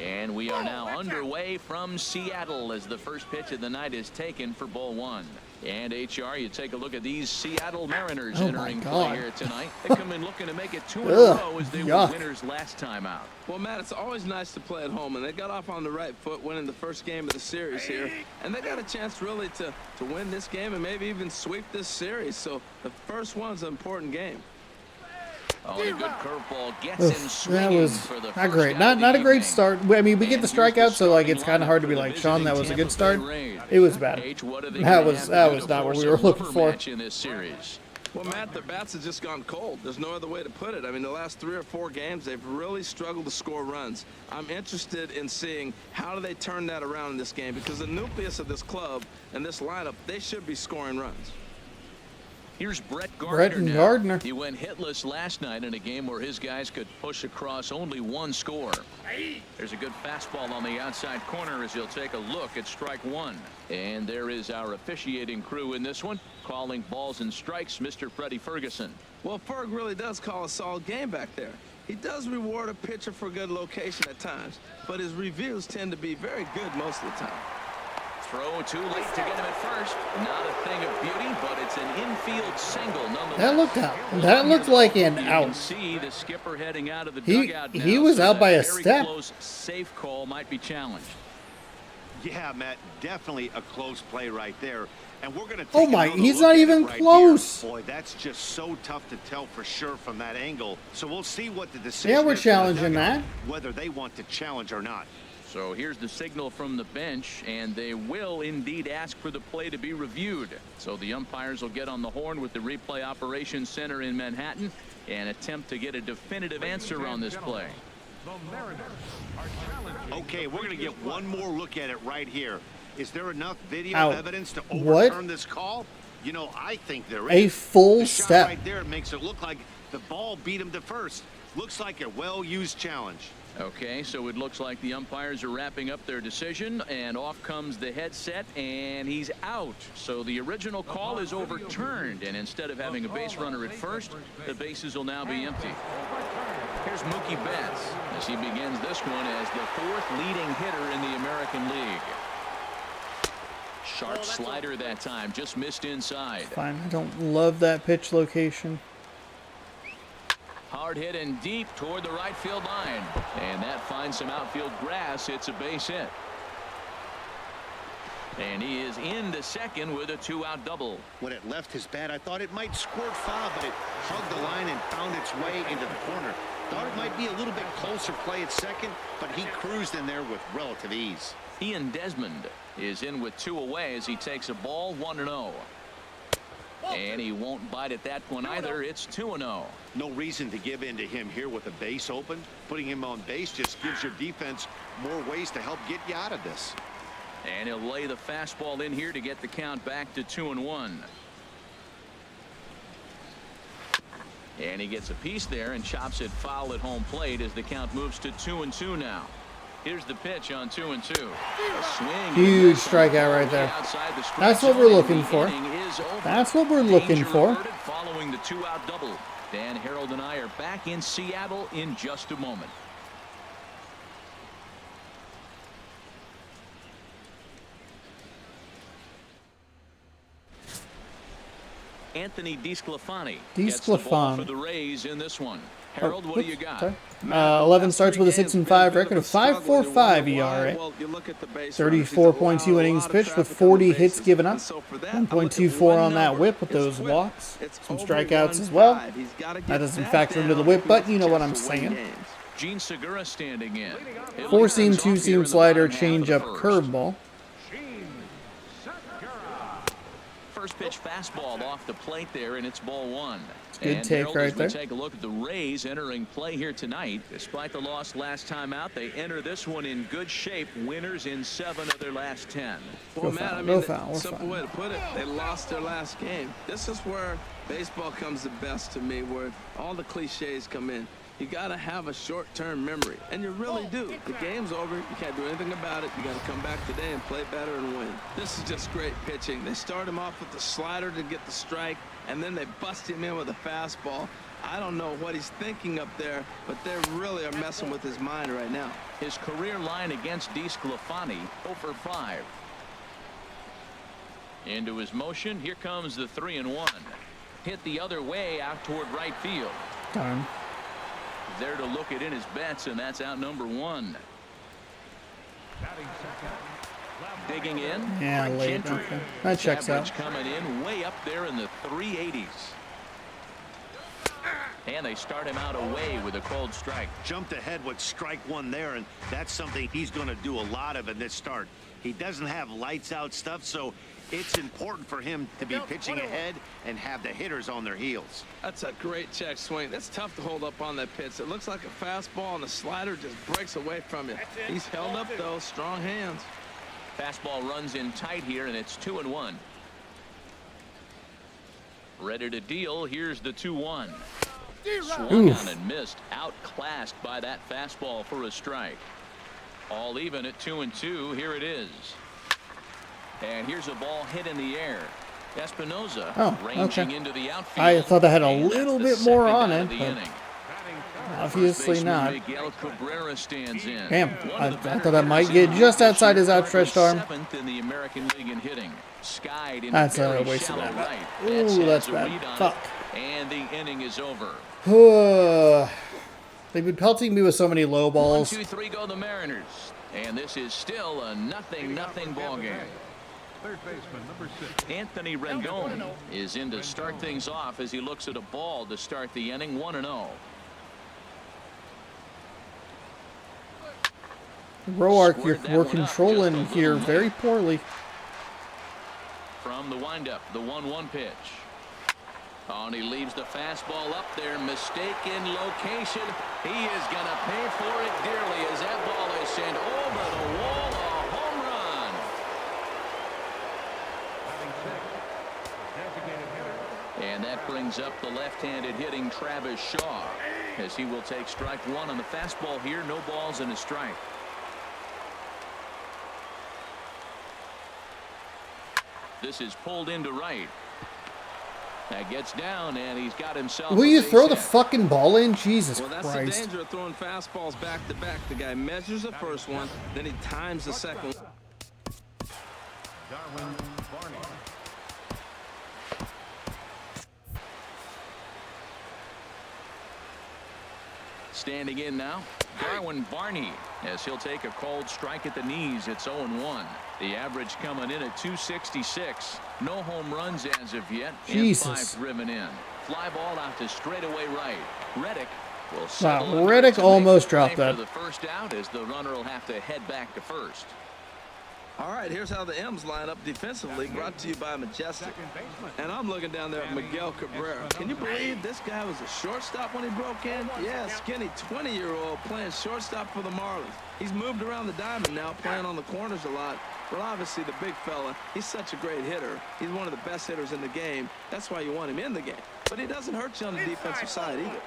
S2: And we are now underway from Seattle as the first pitch of the night is taken for ball one. And HR, you take a look at these Seattle Mariners entering play here tonight. They come in looking to make it 2 in a row as they were winners last time out.
S3: Well, Matt, it's always nice to play at home, and they got off on the right foot winning the first game of the series here. And they got a chance really to win this game and maybe even sweep this series. So the first one's an important game.
S2: Oh, and a good curveball gets him swinging.
S1: That was
S2: for the
S1: not
S2: first
S1: great.
S2: out of
S1: Not
S2: the
S1: a great
S2: evening.
S1: start. I mean, we get the
S2: And here's
S1: strikeout, so like
S2: starting
S1: it's kind of hard to be
S2: lineup
S1: like,
S2: for the
S1: Sean, that was a
S2: visiting
S1: good start.
S2: Tampa Bay Rays.
S1: It was bad.
S2: H, what are they
S1: That
S2: gonna
S1: was
S2: have to
S1: that
S2: do
S1: was
S2: to
S1: not what
S2: force
S1: we
S2: a
S1: were looking
S2: rubber
S1: for.
S2: match in this series?
S3: Well, Matt, their bats have just gone cold. There's no other way to put it. I mean, the last 3 or 4 games, they've really struggled to score runs. I'm interested in seeing how do they turn that around in this game, because the nucleus of this club and this lineup, they should be scoring runs.
S2: Here's Brett Gardner. now.
S1: Gardner.
S2: He went hitless last night in a game where his guys could push across only 1 score. There's a good fastball on the outside corner as he'll take a look at strike 1. And there is our officiating crew in this one, calling balls and strikes, Mr. Freddie Ferguson.
S3: Well, Ferg really does call a solid game back there. He does reward a pitcher for good location at times, but his reviews tend to be very good most of the time.
S2: Throw too late to get him at first. Not a thing of beauty, but it's an infield single nonetheless.
S1: That looked out. That looked like an
S2: You can
S1: out.
S2: see the skipper heading out of the
S1: He
S2: dugout
S1: was
S2: now,
S1: out by a
S2: that very
S1: step.
S2: Close, safe call might be challenged.
S4: Yeah, Matt, definitely a close play right there. And we're going to
S1: Oh
S4: take
S1: my,
S4: another
S1: he's
S4: look
S1: not
S4: at it
S1: even
S4: right
S1: close.
S4: here. Boy, that's just so tough to tell for sure from that angle. So we'll see what the decision
S1: Yeah, we're
S4: is for the
S1: challenging
S4: dugout,
S1: that.
S4: whether they want to challenge or not.
S2: So here's the signal from the bench, and they will indeed ask for the play to be reviewed. So the umpires will get on the horn with the replay operations center in Manhattan and attempt to get a definitive answer on this play.
S5: The Mariners are challenging.
S4: Okay, we're going to get one more look at it right here. Is there enough video
S1: Out.
S4: evidence to
S1: What?
S4: overturn this call? You know, I think there is.
S1: A full
S4: The shot
S1: step.
S4: right there makes it look like the ball beat him to first. Looks like a well-used challenge.
S2: Okay, so it looks like the umpires are wrapping up their decision, and off comes the headset, and he's out. So the original call is overturned, and instead of having a base runner at first, the bases will now be empty. Here's Mookie Betts as he begins this one as the 4th leading hitter in the American League. Sharp slider that time, just missed inside.
S1: Fine. I don't love that pitch location.
S2: Hard hit and deep toward the right field line. And that finds some outfield grass. It's a base hit. And he is into second with a 2-out double.
S4: When it left his bat, I thought it might squirt foul, but it hugged the line and found its way into the corner. Thought it might be a little bit closer play at second, but he cruised in there with relative ease.
S2: Ian Desmond is in with 2 away as he takes a ball 1-0. And he won't bite at that one either. It's 2-0.
S4: No reason to give in to him here with a base open. Putting him on base just gives your defense more ways to help get you out of this.
S2: And he'll lay the fastball in here to get the count back to 2-1. And he gets a piece there and chops it foul at home plate as the count moves to 2-2 now. Here's the pitch on 2-2. Swing.
S1: Huge strikeout right there. That's what we're looking for. That's what we're looking for.
S2: Following the 2-out double. Dan, Harold, and I are back in Seattle in just a moment. Anthony DeSclafani gets the ball for the Rays in this one. Harold, what do you got?
S1: 11 starts with a 6-5 record, of 5.45 ERA. 34.2 innings pitched with 40 hits given up. 1.24 on that whip with those walks. Some strikeouts as well. That doesn't factor into the whip, but you know what I'm saying.
S2: Gene Segura standing in.
S1: 4-seam, 2-seam slider, changeup, curveball.
S2: First pitch fastball off the plate there, and it's ball 1.
S1: Good take right there.
S2: Take a look at the Rays entering play here tonight. Despite the loss last time out, they enter this one in good shape. Winners in 7 of their last 10.
S3: Well, Matt, I mean, simple way to put it, they lost their last game. This is where baseball comes the best to me, where all the cliches come in. You got to have a short-term memory, and you really do. The game's over. You can't do anything about it. You got to come back today and play better and win. This is just great pitching. They start him off with the slider to get the strike, and then they bust him in with a fastball. I don't know what he's thinking up there, but they really are messing with his mind right now.
S2: His career line against DeSclafani, 0 for 5. Into his motion. Here comes the 3-1. Hit the other way out toward right field.
S1: Darn.
S2: There to look it in his bets, and that's out number 1. Digging in.
S1: Yeah, late. Okay. That checks out.
S2: Coming in way up there in the 380s. And they start him out away with a cold strike.
S4: Jumped ahead with strike 1 there, and that's something he's going to do a lot of in this start. He doesn't have lights out stuff, so it's important for him to be pitching ahead and have the hitters on their heels.
S3: That's a great check swing. That's tough to hold up on that pitch. It looks like a fastball, and the slider just breaks away from you. He's held up, though. Strong hands.
S2: Fastball runs in tight here, and it's 2-1. Ready to deal. Here's the 2-1. Swung on and missed. Outclassed by that fastball for a strike. All even at 2-2. Here it is. And here's a ball hit in the air. Espinosa ranging into the outfield.
S1: I thought that had a little bit more on it, but obviously not.
S2: Miguel Cabrera stands in.
S1: Damn, I thought I might get just outside his outstretched arm.
S2: 7th in the American League in hitting. Skied
S1: That's a waste of that.
S2: Right.
S1: Ooh, that's bad. Fuck.
S2: And the inning is over.
S1: They've been pelting me with so many low balls.
S2: 1-2-3 go the Mariners. And this is still a 0-0 ball game.
S5: Third baseman, number 6.
S2: Anthony Rendon is in to start things off as he looks at a ball to start the inning. 1-0.
S1: Roark, you're controlling here very poorly.
S2: From the windup, the 1-1 pitch. Oh, and he leaves the fastball up there. Mistaken location. He is going to pay for it dearly as that ball is sent over the wall. A home run. And that brings up the left-handed hitting Travis Shaw. as he will take strike one on the fastball here. No balls and a strike. This is pulled into right. That gets down, and he's got himself.
S1: Will you throw the fucking ball in? Jesus
S3: Christ. Well, that's the danger of throwing fastballs back to back. The guy measures the first one, then he times the second one.
S5: Darwin Barney.
S2: Standing in now, Darwin Barney, as he'll take a cold strike at the knees. It's 0-1. The average coming in at 266. No home runs as of yet.
S1: Jesus.
S2: And 5 driven in. Fly ball out to straightaway right. Reddick will
S1: wow, Reddick almost dropped that.
S2: For the first out, as the runner will have to head back to first.
S3: All right, here's how the M's line up defensively, brought to you by Majestic. And I'm looking down there at Miguel Cabrera. Can you believe this guy was a shortstop when he broke in? Yeah, skinny 20-year-old playing shortstop for the Marlins. He's moved around the diamond now, playing on the corners a lot. But obviously the big fella, he's such a great hitter. He's one of the best hitters in the game. That's why you want him in the game. But he doesn't hurt you on the defensive side either.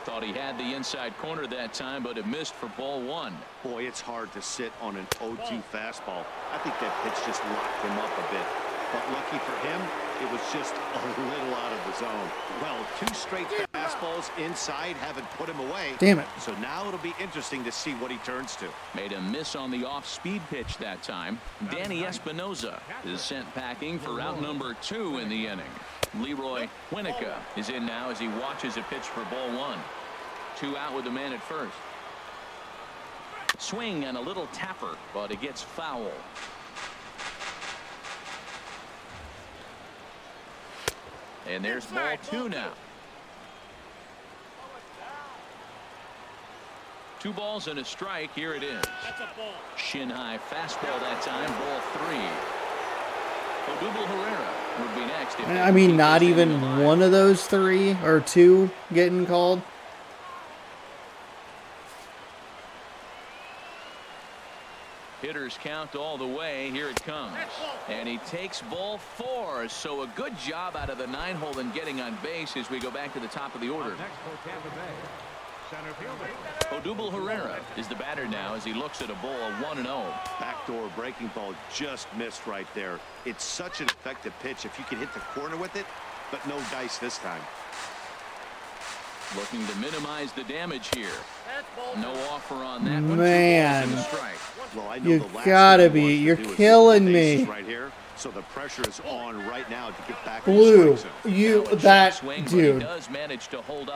S2: Thought he had the inside corner that time, but it missed for ball one.
S4: Boy, it's hard to sit on an 0-2 fastball. I think that pitch just locked him up a bit. But lucky for him, it was just a little out of the zone. Well, 2 straight fastballs inside haven't put him away.
S1: Damn it.
S4: So now it'll be interesting to see what he turns to.
S2: Made a miss on the off-speed pitch that time. Danny Espinoza is sent packing for out number 2 in the inning. Leroy Winnica is in now as he watches a pitch for ball one. 2 out with the man at first. Swing and a little tapper, but it gets foul. And there's ball 2 now. 2 balls and a strike. Here it is. Shin high fastball that time. Ball 3. Odubel Herrera would be next.
S1: I mean, not even one of those 3 or 2 getting called.
S2: Hitters count all the way. Here it comes. And he takes ball 4. So a good job out of the 9-hole in getting on base as we go back to the top of the order.
S5: Next for Tampa Bay, center fielder
S2: Odubel Herrera is the batter now as he looks at a ball 1-0.
S4: Backdoor breaking ball just missed right there. It's such an effective pitch if you can hit the corner with it, but no dice this time.
S2: Looking to minimize the damage here. No offer on that one.
S1: Man,
S4: well, I know
S1: you
S4: the last
S1: gotta
S4: thing
S1: be.
S4: he
S1: You're
S4: wants to do is
S1: killing
S4: hit the
S1: me.
S4: bases right here, so the pressure is on right now to get back.
S1: Blue,
S4: In
S1: you that dude.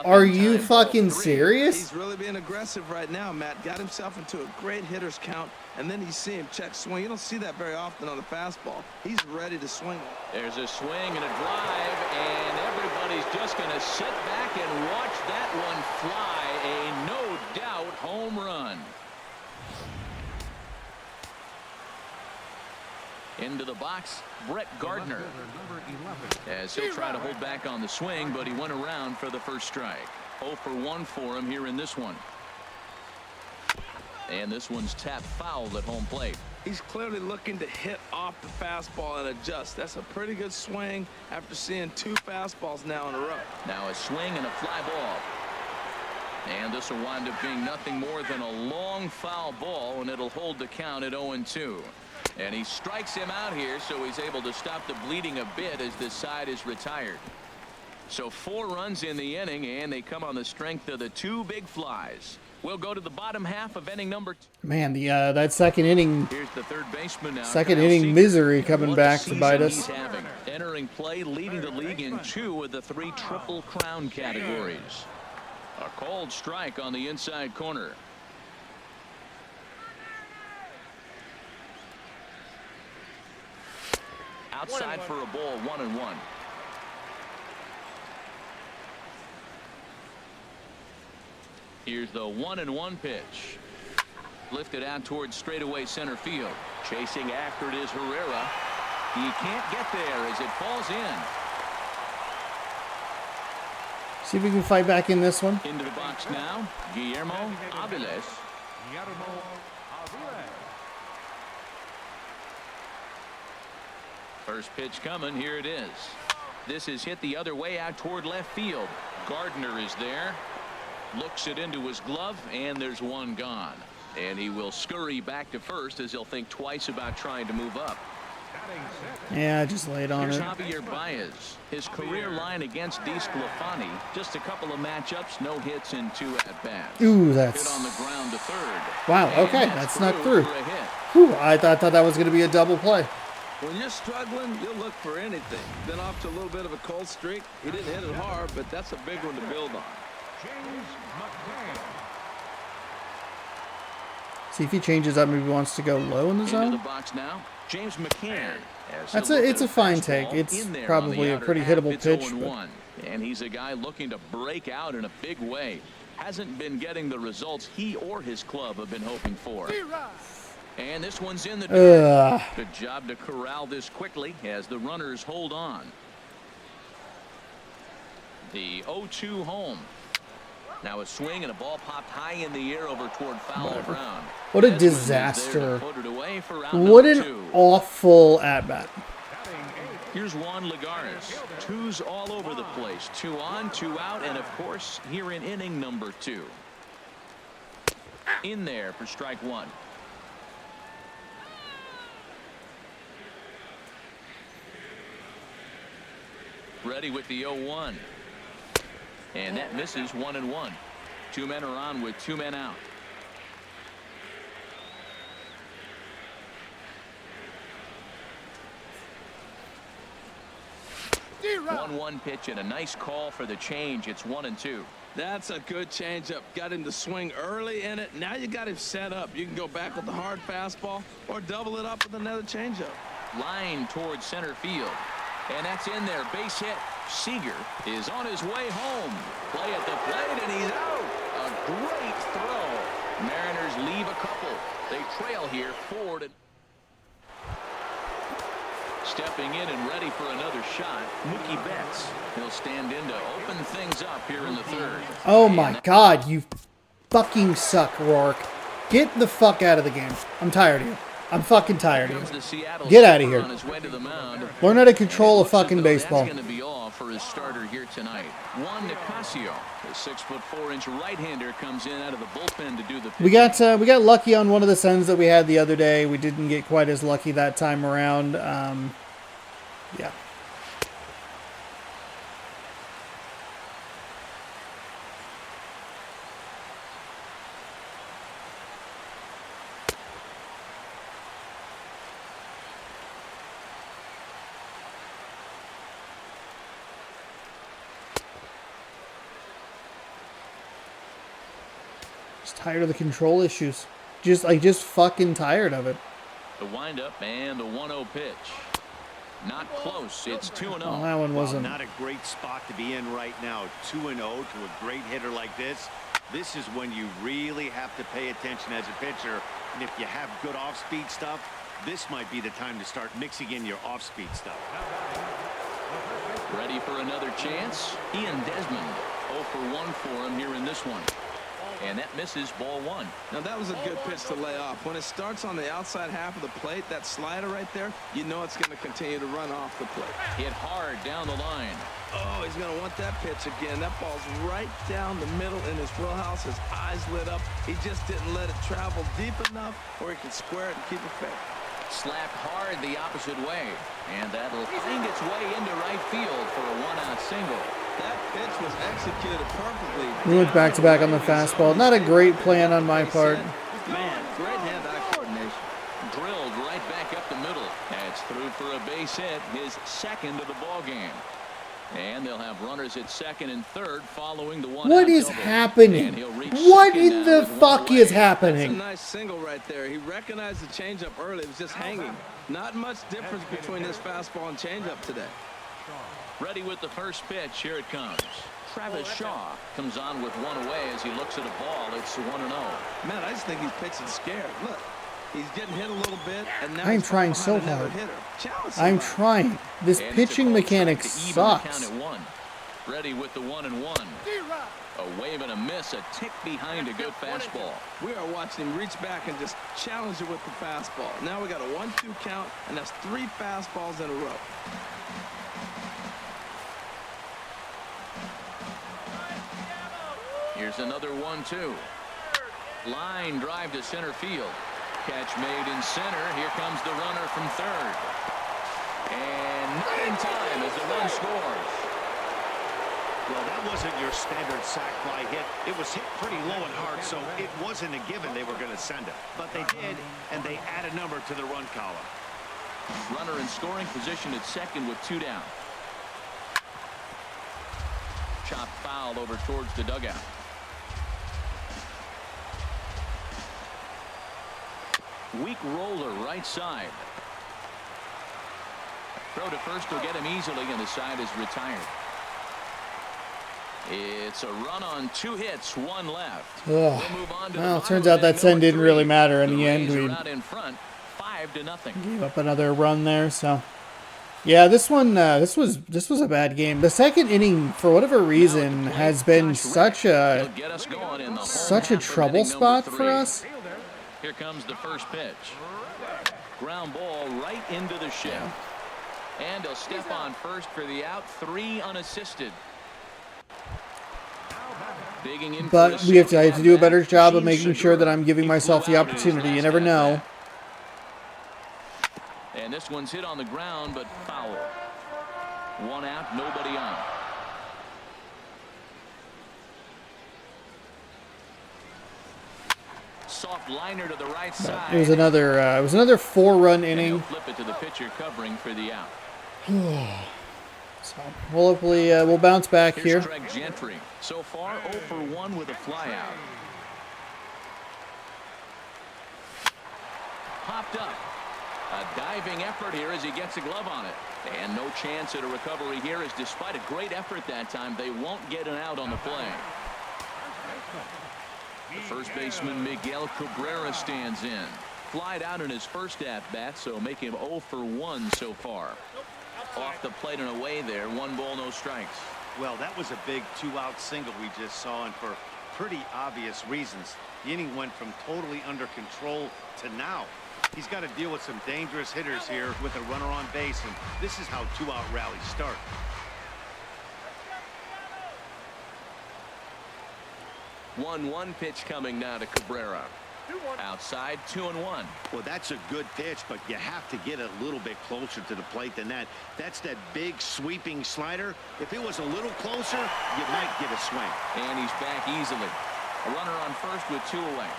S1: Are you fucking serious?
S3: He's really being aggressive right now, Matt. Got himself into a great hitter's count, and then you see him check swing. You don't see that very often on the fastball. He's ready to swing.
S2: There's a swing and a drive, and everybody's just going to sit back and watch that one fly. A no-doubt home run. Into the box, Brett Gardner, as he'll try to hold back on the swing, but he went around for the first strike. 0 for 1 for him here in this one. And this one's tapped foul at home plate.
S3: He's clearly looking to hit off the fastball and adjust. That's a pretty good swing after seeing 2 fastballs now in a row.
S2: Now a swing and a fly ball. And this will wind up being nothing more than a long foul ball, and it'll hold the count at 0-2. And he strikes him out here, so he's able to stop the bleeding a bit as this side is retired. So 4 runs in the inning, and they come on the strength of the 2 big flies. We'll go to the bottom half of inning number 2.
S1: Man, the that second inning.
S2: Here's the third baseman now.
S1: Second inning misery coming back to bite us.
S2: Entering play, leading the league in 2 of the 3 Triple Crown categories. A called strike on the inside corner. Outside for a ball, 1-1. Here's the 1-1 pitch. Lifted out towards straightaway center field. Chasing after it is Herrera. He can't get there as it falls in.
S1: See if we can fight back in this one.
S2: Into the box now, Guillermo Aviles. First pitch coming. Here it is. This is hit the other way out toward left field. Gardner is there. Looks it into his glove, and there's one gone. And he will scurry back to first as he'll think twice about trying to move up.
S1: Yeah, just laid on
S2: Here's
S1: it.
S2: Javier Baez. His career line against DeSclafani, just a couple of matchups, no hits and 2 at-bats.
S1: Ooh,
S2: Hit
S1: that's...
S2: on the ground to third.
S1: Wow,
S2: And
S1: okay,
S2: that's
S1: that's snuck through.
S2: for a hit.
S1: Whew, I thought that was going to be a double play.
S3: When you're struggling, you'll look for anything. Been off to a little bit of a cold streak. He didn't hit it hard, but that's a big one to build on.
S5: James McCann.
S1: See if he changes up, maybe wants to go low in the
S2: Into
S1: zone.
S2: the box now, James McCann.
S1: It's a fine take. It's probably a pretty hittable pitch. But...
S2: And he's a guy looking to break out in a big way. Hasn't been getting the results he or his club have been hoping for. And this one's in the dirt. Good job to corral this quickly as the runners hold on. The 0-2 home. Now a swing and a ball popped high in the air over toward foul ground.
S1: What a
S2: Desmond is
S1: disaster.
S2: there to put it away for out
S1: What
S2: number
S1: an
S2: 2.
S1: awful at-bat.
S2: Here's Juan Lagares. 2s all over the place. 2 on, 2 out, and of course here in inning number 2. In there for strike 1. Ready with the 0-1. And that misses 1-1. 2 men are on with 2 men out. 1-1 pitch and a nice call for the change. It's 1-2.
S3: That's a good changeup. Got him to swing early in it. Now you got him set up. You can go back with the hard fastball or double it up with another changeup.
S2: Line towards center field. And that's in there. Base hit. Seager is on his way home. Play at the plate, and he's out. A great throw. Mariners leave a couple. They trail here 4-2. Stepping in and ready for another shot, Mookie Betts. He'll stand in to open things up here in the 3rd.
S1: Oh my God, you fucking suck, Rourke. Get the fuck out of the game. I'm tired of you. I'm fucking tired of you. Get out of here. Learn how to control a fucking baseball.
S2: That's going to be all for his starter here tonight. Juan Nicasio, the 6'4" right-hander, comes in out of the bullpen to do the pitch.
S1: We got lucky on one of the sends that we had the other day. We didn't get quite as lucky that time around. Yeah. Tired of the control issues. Just fucking tired of it.
S2: The windup and the 1-0 pitch. Not close. It's 2-0.
S1: Oh, that one wasn't.
S4: Not a great spot to be in right now. 2-0 to a great hitter like this. This is when you really have to pay attention as a pitcher. And if you have good off-speed stuff, this might be the time to start mixing in your off-speed stuff.
S2: Ready for another chance? Ian Desmond. 0 for 1 for him here in this one. And that misses ball 1.
S3: Now that was a good pitch to lay off. When it starts on the outside half of the plate, that slider right there, you know it's going to continue to run off the plate.
S2: Hit hard down the line.
S3: Oh, he's going to want that pitch again. That ball's right down the middle in his wheelhouse. His eyes lit up. He just didn't let it travel deep enough where he could square it and keep it fair.
S2: Slapped hard the opposite way. And that'll find its way into right field for a 1-out single.
S3: That pitch was executed perfectly.
S1: We went back-to-back on the fastball. Not a great plan on my part.
S3: Man, great hand-eye coordination.
S2: Drilled right back up the middle. That's through for a base hit, his 2nd of the ball game. And they'll have runners at 2nd and 3rd following the 1-out
S1: What is
S2: double.
S1: happening? What in the fuck is happening?
S3: That's a nice single right there. He recognized the changeup early. It was just hanging. Not much difference between this fastball and changeup today.
S2: Ready with the first pitch. Here it comes. Travis Shaw comes on with 1 away as he looks at a ball. It's 1-0.
S3: Man, I just think he's pitching scared. Look, he's getting hit a little bit, and now
S1: I'm trying so hard. I'm trying. This pitching mechanic sucks.
S2: Ready with the 1-1. A wave and a miss, a tick behind a good fastball.
S3: We are watching him reach back and just challenge it with the fastball. Now we got a 1-2 count, and that's 3 fastballs in a row.
S2: Here's another 1-2. Line drive to center field. Catch made in center. Here comes the runner from third. And not in time as the run scores.
S4: Well, that wasn't your standard sac fly hit. It was hit pretty low and hard, so it wasn't a given they were going to send it. But they did, and they add a number to the run column.
S2: Runner in scoring position at second with 2 down. Chop foul over towards the dugout. Weak roller right side. Throw to first will get him easily, and the side is retired. It's a run on 2 hits, 1 left. We'll move on to
S1: well, it turns out that send didn't really matter in the end. We
S2: out in front, 5-0.
S1: gave up another run there, so yeah, this one, this was a bad game. The second inning, for whatever reason, has been such a trouble spot for us.
S2: Here comes the first pitch. Ground ball right into the shin. And he'll step on first for the out. 3 unassisted.
S1: But I have to do a better job of making sure that I'm giving myself the opportunity. You never know.
S2: And this one's hit on the ground, but foul. 1 out, nobody on. Soft liner to the right side.
S1: It was another 4-run inning.
S2: Flip it to the pitcher covering for the out.
S1: So hopefully we'll bounce back here.
S2: Greg Gentry. So far 0 for 1 with a flyout. Popped up. A diving effort here as he gets a glove on it. And no chance at a recovery here, as despite a great effort that time, they won't get an out on the play. The first baseman Miguel Cabrera stands in. Flied out in his first at-bat, so make him 0 for 1 so far. Off the plate and away there. 1 ball, no strikes.
S4: Well, that was a big 2-out single we just saw, and for pretty obvious reasons. The inning went from totally under control to now. He's got to deal with some dangerous hitters here with a runner on base, and this is how 2-out rallies start.
S2: One pitch coming now to Cabrera. Outside, 2-1.
S4: Well, that's a good pitch, but you have to get a little bit closer to the plate than that. That's that big sweeping slider. If it was a little closer, you might get a swing.
S2: And he's back easily. A runner on first with 2 away.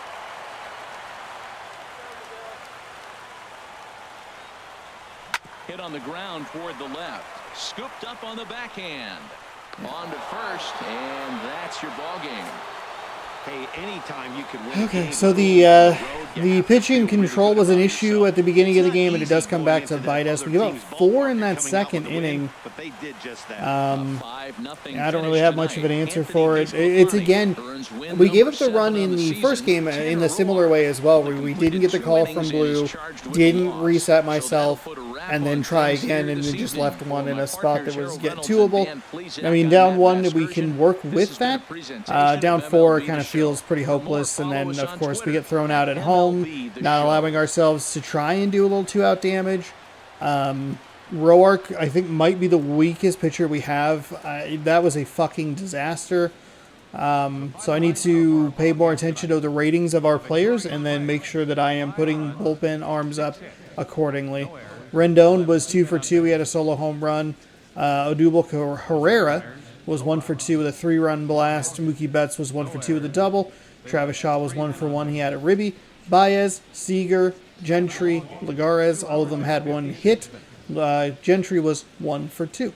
S2: Hit on the ground toward the left. Scooped up on the backhand. On to first, and that's your ball game.
S4: Hey, anytime you can win.
S1: Okay, so the pitching control was an issue at the beginning of the game, and it does come back to bite us. We give up 4 in that second inning. I don't really have much of an answer for it. It's again, we gave up the run in the first game in a similar way as well, where we didn't get the call from Blue, didn't reset myself, and then try again, and then just left one in a spot that was twoable. I mean, down 1, we can work with that. Down 4 kind of feels pretty hopeless, and then of course we get thrown out at home, not allowing ourselves to try and do a little 2-out damage. Roark, I think, might be the weakest pitcher we have. That was a fucking disaster. So I need to pay more attention to the ratings of our players, and then make sure that I am putting bullpen arms up accordingly. Rendon was 2 for 2. He had a solo home run. Odubel Herrera was 1 for 2 with a 3-run blast. Mookie Betts was 1 for 2 with a double. Travis Shaw was 1 for 1. He had a ribby. Baez, Seager, Gentry, Lagares, all of them had 1 hit. Gentry was 1 for 2.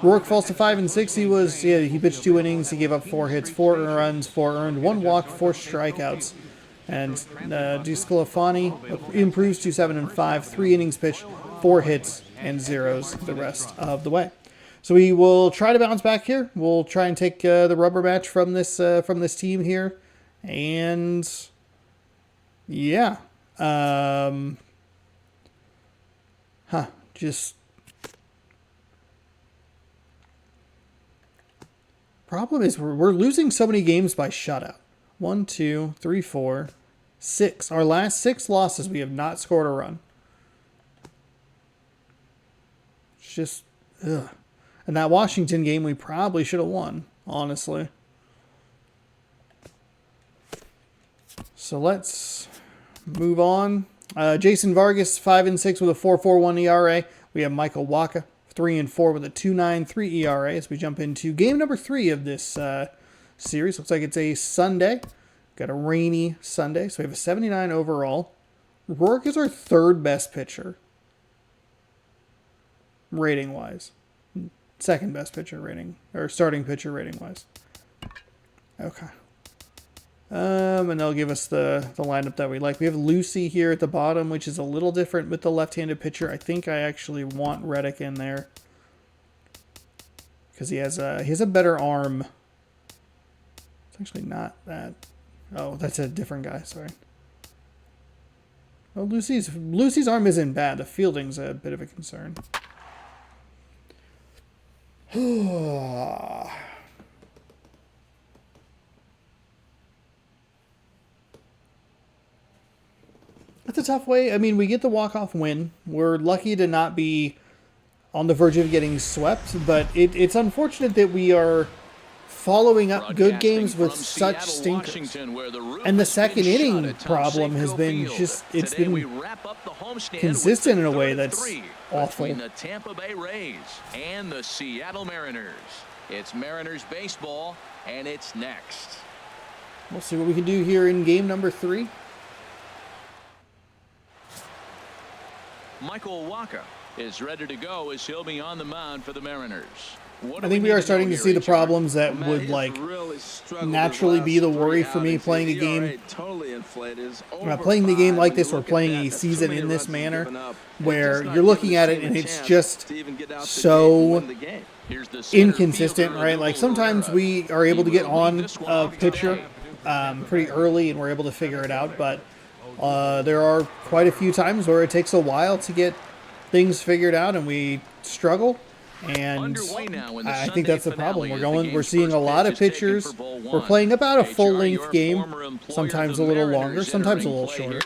S1: Rourke falls to 5 and 6. He pitched 2 innings. He gave up 4 hits, 4 runs, 4 earned, 1 walk, 4 strikeouts. And DeSclafani improves to 7 and 5, 3 innings pitched, 4 hits, and zeros the rest of the way. So we will try to bounce back here. We'll try and take the rubber match from this team here, and yeah, just problem is we're losing so many games by shutout. 1, 2, 3, 4, 6. Our last 6 losses, we have not scored a run. It's just ugh. And that Washington game, we probably should have won, honestly. So let's move on. Jason Vargas, 5-6 with a 4.41 ERA. We have Michael Wacha, 3-4 with a 2.93 ERA. As we jump into game number 3 of this series. Looks like it's a Sunday. Got a rainy Sunday, so we have a 79 overall. Rourke is our third best pitcher, rating-wise. Second best pitcher rating, or starting pitcher rating-wise. Okay. And they'll give us the lineup that we like. We have Lucy here at the bottom, which is a little different with the left-handed pitcher. I think I actually want Reddick in there because he has a better arm. It's actually not that. Oh, that's a different guy. Sorry. Well, Lucy's arm isn't bad. The fielding's a bit of a concern. That's a tough way. I mean, we get the walk-off win. We're lucky to not be on the verge of getting swept, but it's unfortunate that we are following up good games with such stinkers. And the second inning problem has been it's been consistent in a way that's awful.
S2: Between the Tampa Bay Rays and the Seattle Mariners. It's Mariners baseball, and it's next.
S1: We'll see what we can do here in game number 3.
S2: Michael Wacha is ready to go as he'll be on the mound for the Mariners.
S1: I think we are starting to see the problems that would naturally be the worry for me playing a game. Playing the game like this or playing a season in this manner where you're looking at it and it's just so inconsistent, right? Like sometimes we are able to get on a pitcher pretty early and we're able to figure it out, but there are quite a few times where it takes a while to get things figured out and we struggle. And I think that's the problem. We're seeing a lot of pitchers. We're playing about a full-length game, sometimes a little longer, sometimes a little shorter.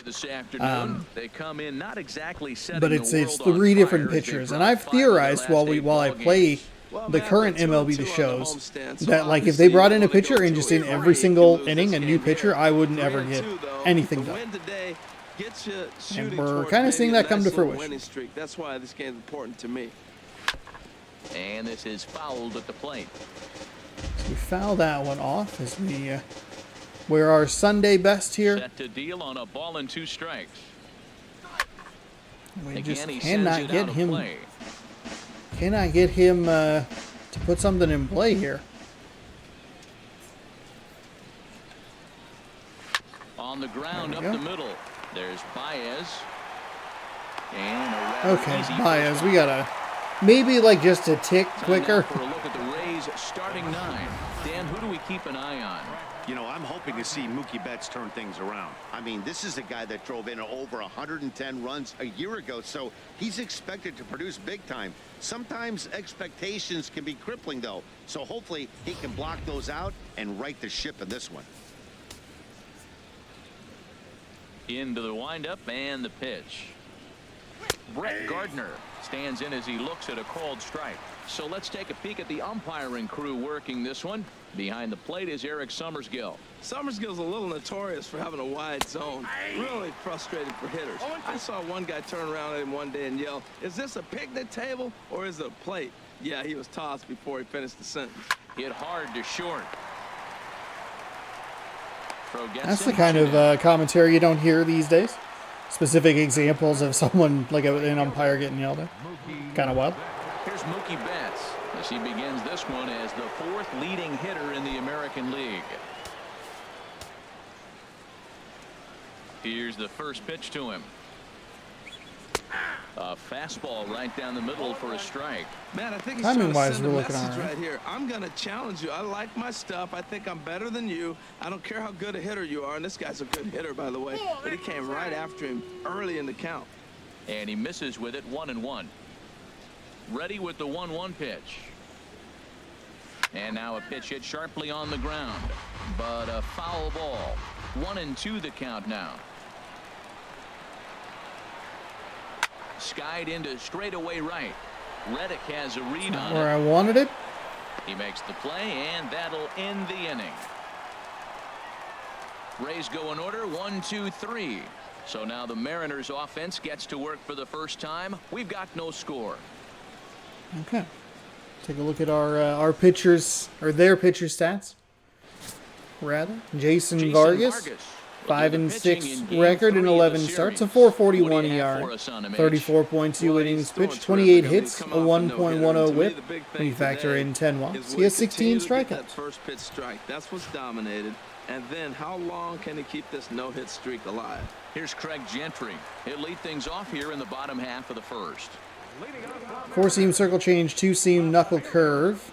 S1: But it's 3 different pitchers, and I've theorized while I play the current MLB The Shows that like if they brought in a pitcher and just in every single inning a new pitcher, I wouldn't ever get anything done. And we're kind of seeing that come to fruition.
S3: That's why this game is important to me.
S2: And this is fouled at the plate.
S1: So we foul that one off as we're our Sunday best here.
S2: Set to deal on a ball and 2 strikes.
S1: We just cannot get him. Cannot get him to put something in play here.
S2: On the ground up the middle. There's Baez. And
S1: okay, Baez, we gotta. Maybe like just a tick quicker.
S2: For a look at the Rays starting 9. Dan, who do we keep an eye on?
S4: You know, I'm hoping to see Mookie Betts turn things around. I mean, this is a guy that drove in over 110 runs a year ago, so he's expected to produce big time. Sometimes expectations can be crippling, though, so hopefully he can block those out and right the ship in this one.
S2: Into the windup and the pitch. Brett Gardner stands in as he looks at a called strike. So let's take a peek at the umpiring crew working this one. Behind the plate is Eric Summersgill.
S3: Summersgill's a little notorious for having a wide zone. Really frustrating for hitters. I saw one guy turn around at him one day and yell, "Is this a picnic table or is it a plate?" Yeah, he was tossed before he finished the sentence.
S2: Hit hard to short.
S1: That's the kind of commentary you don't hear these days. Specific examples of someone like an umpire getting yelled at. Kind of wild.
S2: Here's Mookie Betts as he begins this one as the 4th leading hitter in the American League. Here's the first pitch to him. A fastball right down the middle for a strike.
S3: Man, I think he's trying to send a message right here. I'm going to challenge you. I like my stuff. I think I'm better than you. I don't care how good a hitter you are. And this guy's a good hitter, by the way. But he came right after him early in the count.
S2: And he misses with it 1-1. Ready with the 1-1 pitch. And now a pitch hit sharply on the ground. But a foul ball. 1-2 the count now. Skied into straightaway right. Reddick has a read on it.
S1: Where I wanted it.
S2: He makes the play, and that'll end the inning. Rays go in order, 1, 2, 3. So now the Mariners offense gets to work for the first time. We've got no score.
S1: Okay. Take a look at our pitchers, or their pitcher stats. Rather, Jason Vargas, 5-6 record in 11 starts, a 4.41 ERA, 34.2 innings pitched, 28 hits, a 1.10 WHIP. When you factor in 10 walks, he has 16 strikeouts.
S3: That first pitch strike, that's what's dominated. And then how long can he keep this no-hit streak alive?
S2: Here's Craig Gentry. He'll lead things off here in the bottom half of the first.
S1: 4-seam circle change, 2-seam knuckle curve.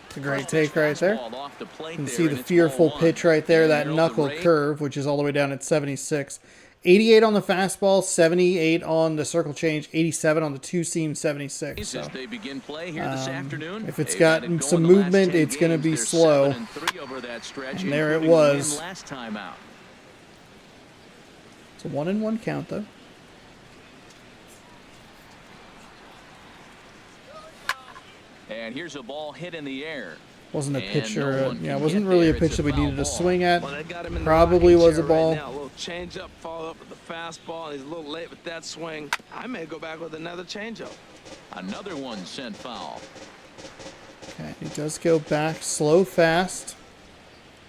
S1: It's a great take right there. You can see the fearful pitch right there, that knuckle curve, which is all the way down at 76. 88 on the fastball, 78 on the circle change, 87 on the 2-seam, 76. So,
S2: they begin play here this afternoon.
S1: If it's got some movement, it's going to be slow. And there it was.
S2: Last time out.
S1: It's a 1-1 count, though.
S2: And here's a ball hit in the air.
S1: Wasn't a pitch
S2: no
S1: or
S2: one
S1: yeah,
S2: can
S1: it wasn't
S2: get
S1: really a
S2: there.
S1: pitch
S2: It's
S1: that we
S2: a foul
S1: needed to
S2: ball.
S1: swing at.
S3: Well, they got him in the
S1: Probably
S3: rocking
S1: was a
S3: chair
S1: ball.
S3: Right now. A little change up, follow up with the fastball, and he's a little late with that swing. I may go back with another changeup.
S2: Another one sent foul.
S1: Okay, he does go back slow, fast.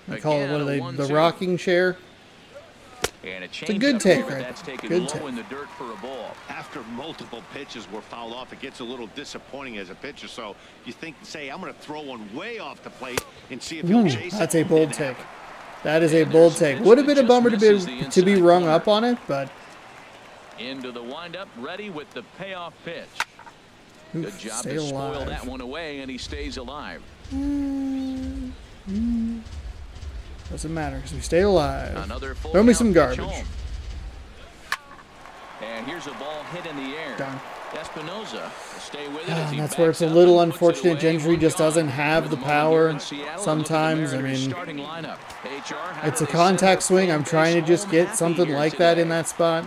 S1: They call it, what are they, the
S2: 1-2.
S1: rocking chair?
S2: And
S1: It's a good take, right?
S2: That's taken
S1: Good
S2: low
S1: take.
S2: in the dirt for a ball.
S4: After multiple pitches were fouled off, it gets a little disappointing as a pitcher. So you think, say, I'm going to throw one way off the plate and see if he'll chase it.
S1: That's a bold
S4: Didn't
S1: take.
S4: happen.
S1: That is a
S2: And
S1: bold
S2: there's a
S1: take.
S2: pitch
S1: Would have
S2: that
S1: been a
S2: just
S1: bummer
S2: misses the
S1: to be
S2: inside
S1: rung
S2: corner.
S1: up on it, but
S2: Into the windup, ready with the payoff pitch. Good
S1: oof,
S2: job
S1: stay
S2: to spoil
S1: alive.
S2: that one away, and he stays alive.
S1: Doesn't matter because we stay alive.
S2: Another full
S1: Throw me
S2: count
S1: some
S2: pitch
S1: garbage.
S2: home. And here's a ball hit in the air.
S1: Done.
S2: Espinoza will stay with it as he
S1: That's where it's a
S2: backs up
S1: little
S2: and puts it
S1: unfortunate.
S2: away.
S1: Gentry
S2: One
S1: just
S2: gone.
S1: doesn't have
S2: With
S1: the
S2: a moment here
S1: power
S2: in Seattle, look at the
S1: sometimes. I
S2: Mariners
S1: mean,
S2: starting lineup. HR, how
S1: it's
S2: do
S1: a
S2: they
S1: contact
S2: set
S1: swing.
S2: up
S1: I'm
S2: fan
S1: trying to
S2: base
S1: just
S2: home
S1: get
S2: happy
S1: something
S2: here
S1: like that in
S2: today?
S1: that spot.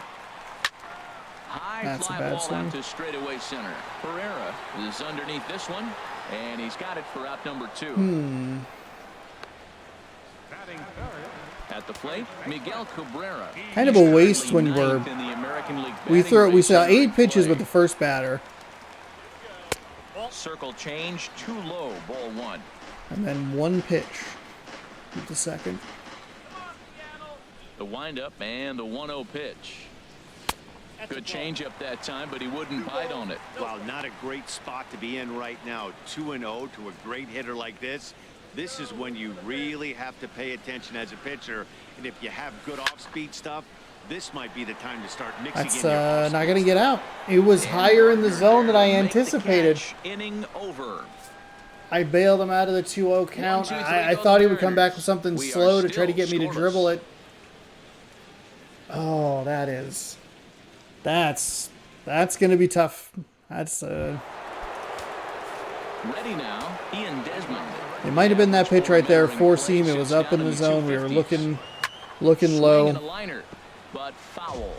S2: High
S1: That's a
S2: fly
S1: bad
S2: ball
S1: swing.
S2: out to straightaway center. Pereira is underneath this one, and he's got it for out number 2.
S5: Batting third.
S2: At the plate, Miguel Cabrera.
S1: Kind of a waste when
S2: Currently
S1: we're
S2: ninth in the American League
S1: we
S2: batting
S1: saw
S2: race
S1: 8 pitches
S2: play.
S1: with the first batter,
S2: Circle change, too low, ball 1.
S1: and then 1 pitch with the second.
S2: The windup and the 1-0 pitch. Good changeup that time, but he wouldn't bite on it.
S4: Wow, not a great spot to be in right now. 2-0 to a great hitter like this. This is when you really have to pay attention as a pitcher. And if you have good off-speed stuff, this might be the time to start mixing
S1: That's
S4: in your off-speed
S1: not going to get out. It was higher in the zone than I
S2: Make the
S1: anticipated.
S2: catch, inning over.
S1: I bailed him out of the 2-0 count.
S2: 1, 2, 3
S1: I
S2: go
S1: thought
S2: the
S1: he would come back
S2: Mariners.
S1: with something
S2: We are
S1: slow to try to
S2: still
S1: get me to
S2: scoreless.
S1: dribble it. Oh, that's going to be tough. That's
S2: Ready now, Ian Desmond.
S1: it might have been that pitch right there, 4-seam. It was up in the zone. We were looking
S2: Swing and a
S1: low.
S2: liner, but foul.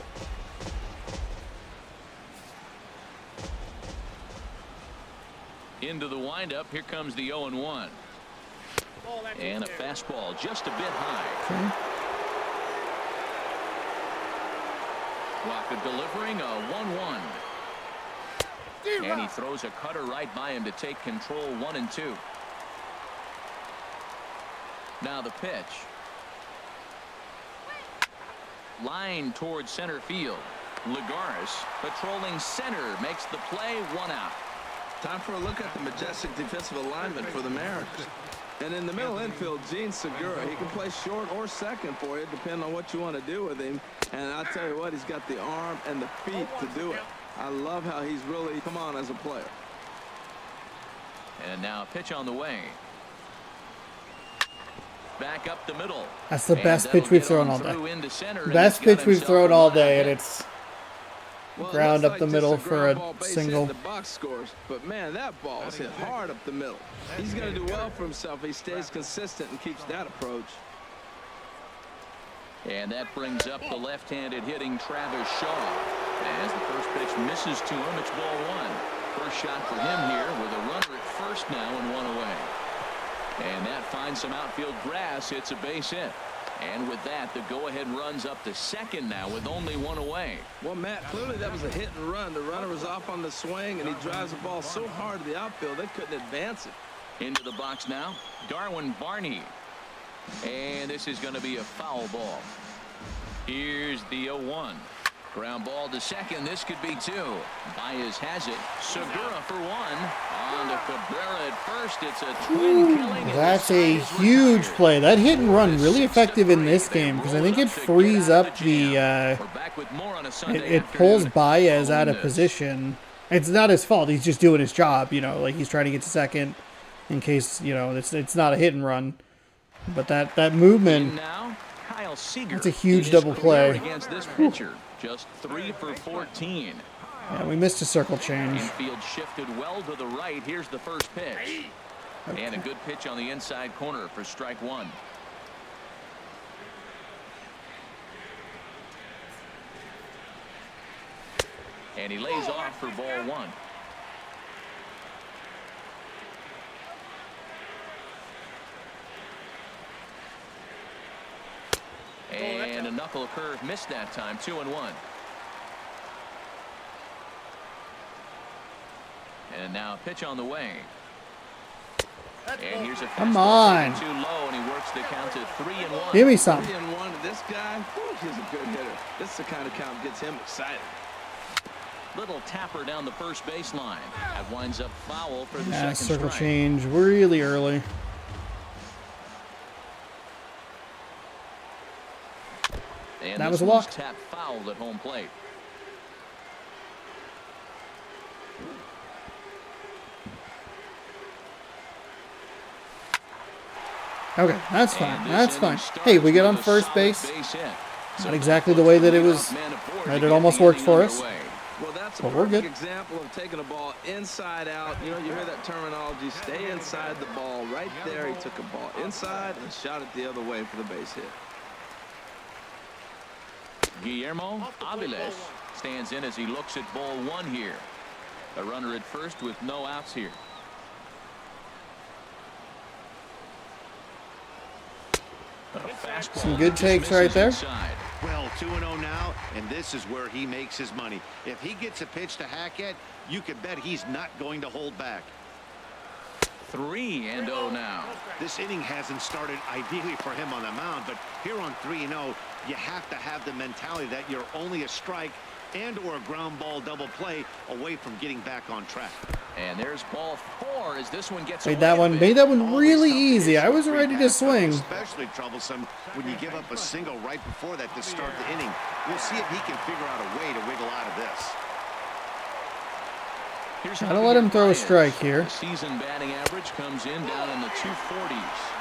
S2: Into the windup. Here comes the 0-1. And a fastball just a bit high.
S1: Okay.
S2: Walker delivering a 1-1. And he throws a cutter right by him to take control, 1-2. Now the pitch. Line towards center field. Lagares patrolling center makes the play, 1 out.
S3: Time for a look at the majestic defensive alignment for the Mariners. And in the middle infield, Gene Segura, he can play short or second for you, depending on what you want to do with him. And I'll tell you what, he's got the arm and the feet to do it. I love how he's really come on as a player.
S2: And now a pitch on the way. Back up the middle.
S1: That's the
S2: And
S1: best
S2: that'll
S1: pitch we've
S2: get
S1: thrown
S2: on
S1: all day.
S2: through into center, and
S1: Best
S2: he's got
S1: pitch we've
S2: himself
S1: thrown
S2: a
S1: all
S2: line
S1: day,
S2: hit.
S1: and it's
S3: Well, it
S1: ground
S3: looks
S1: up the
S3: like
S1: middle
S3: just
S1: for a
S3: ground ball base
S1: single.
S3: hit, the box scores, but man, that ball is hit hard up the middle. He's going to do well for himself. He stays consistent and keeps that approach.
S2: And that brings up the left-handed hitting Travis Shaw. As the first pitch misses to him, it's ball 1. First shot for him here with a runner at first now and 1 away. And that finds some outfield grass. It's a base hit. And with that, the go-ahead runs up to second now with only one away.
S3: Well, Matt, clearly that was a hit and run. The runner was off on the swing, and he drives the ball so hard to the outfield they couldn't advance it.
S2: Into the box now, Darwin Barney. And this is going to be a foul ball. Here's the 0-1. Ground ball to second. This could be two. Baez has it. Segura for one. On to Cabrera at first. It's a twin killing.
S1: That's a huge play. That hit and run really effective in this game because I think it frees up the. It pulls Baez out of position. It's not his fault. He's just doing his job. You know, like he's trying to get to second in case it's not a hit and run. But that movement. That's a huge double play.
S2: Against this pitcher. Just 3 for 14.
S1: Yeah, we missed a circle change.
S2: Infield shifted well to the right. Here's the first pitch. Okay. And a good pitch on the inside corner for strike one. And he lays off for ball one. And a knuckle curve missed that time. 2-1. And now a pitch on the way. And here's a
S1: come on.
S2: Too low, and he works the count to 3-1.
S1: Give me some.
S3: 3-1 to this guy. He's a good hitter. This is the kind of count that gets him excited.
S2: Little tapper down the first baseline. That winds up foul for the second
S1: circle
S2: strike.
S1: change really early.
S2: And
S1: that was a walk.
S2: Tap fouled at home plate.
S1: Okay, that's fine. That's fine. Hey, we get on first base. Not exactly the way that it almost worked for us.
S3: Well, that's a
S1: but we're good.
S3: example of taking a ball inside out. You know, you hear that terminology, stay inside the ball. Right there, he took a ball inside and shot it the other way for the base hit.
S2: Guillermo Aviles stands in as he looks at ball one here. A runner at first with no outs here.
S1: Some good takes right there.
S4: Well, 2-0 now, and this is where he makes his money. If he gets a pitch to hack at, you can bet he's not going to hold back.
S2: 3-0 now.
S4: This inning hasn't started ideally for him on the mound, but here on 3-0, you have to have the mentality that you're only a strike and or a ground ball double play away from getting back on track.
S2: And there's ball 4 as this one gets
S1: made that one really easy. I was ready to swing.
S4: Especially troublesome when you give up a single right before that to start the inning. We'll see if he can figure out a way to wiggle out of this.
S1: Gotta let him throw a strike here.
S2: Season batting average comes in down in the 240s.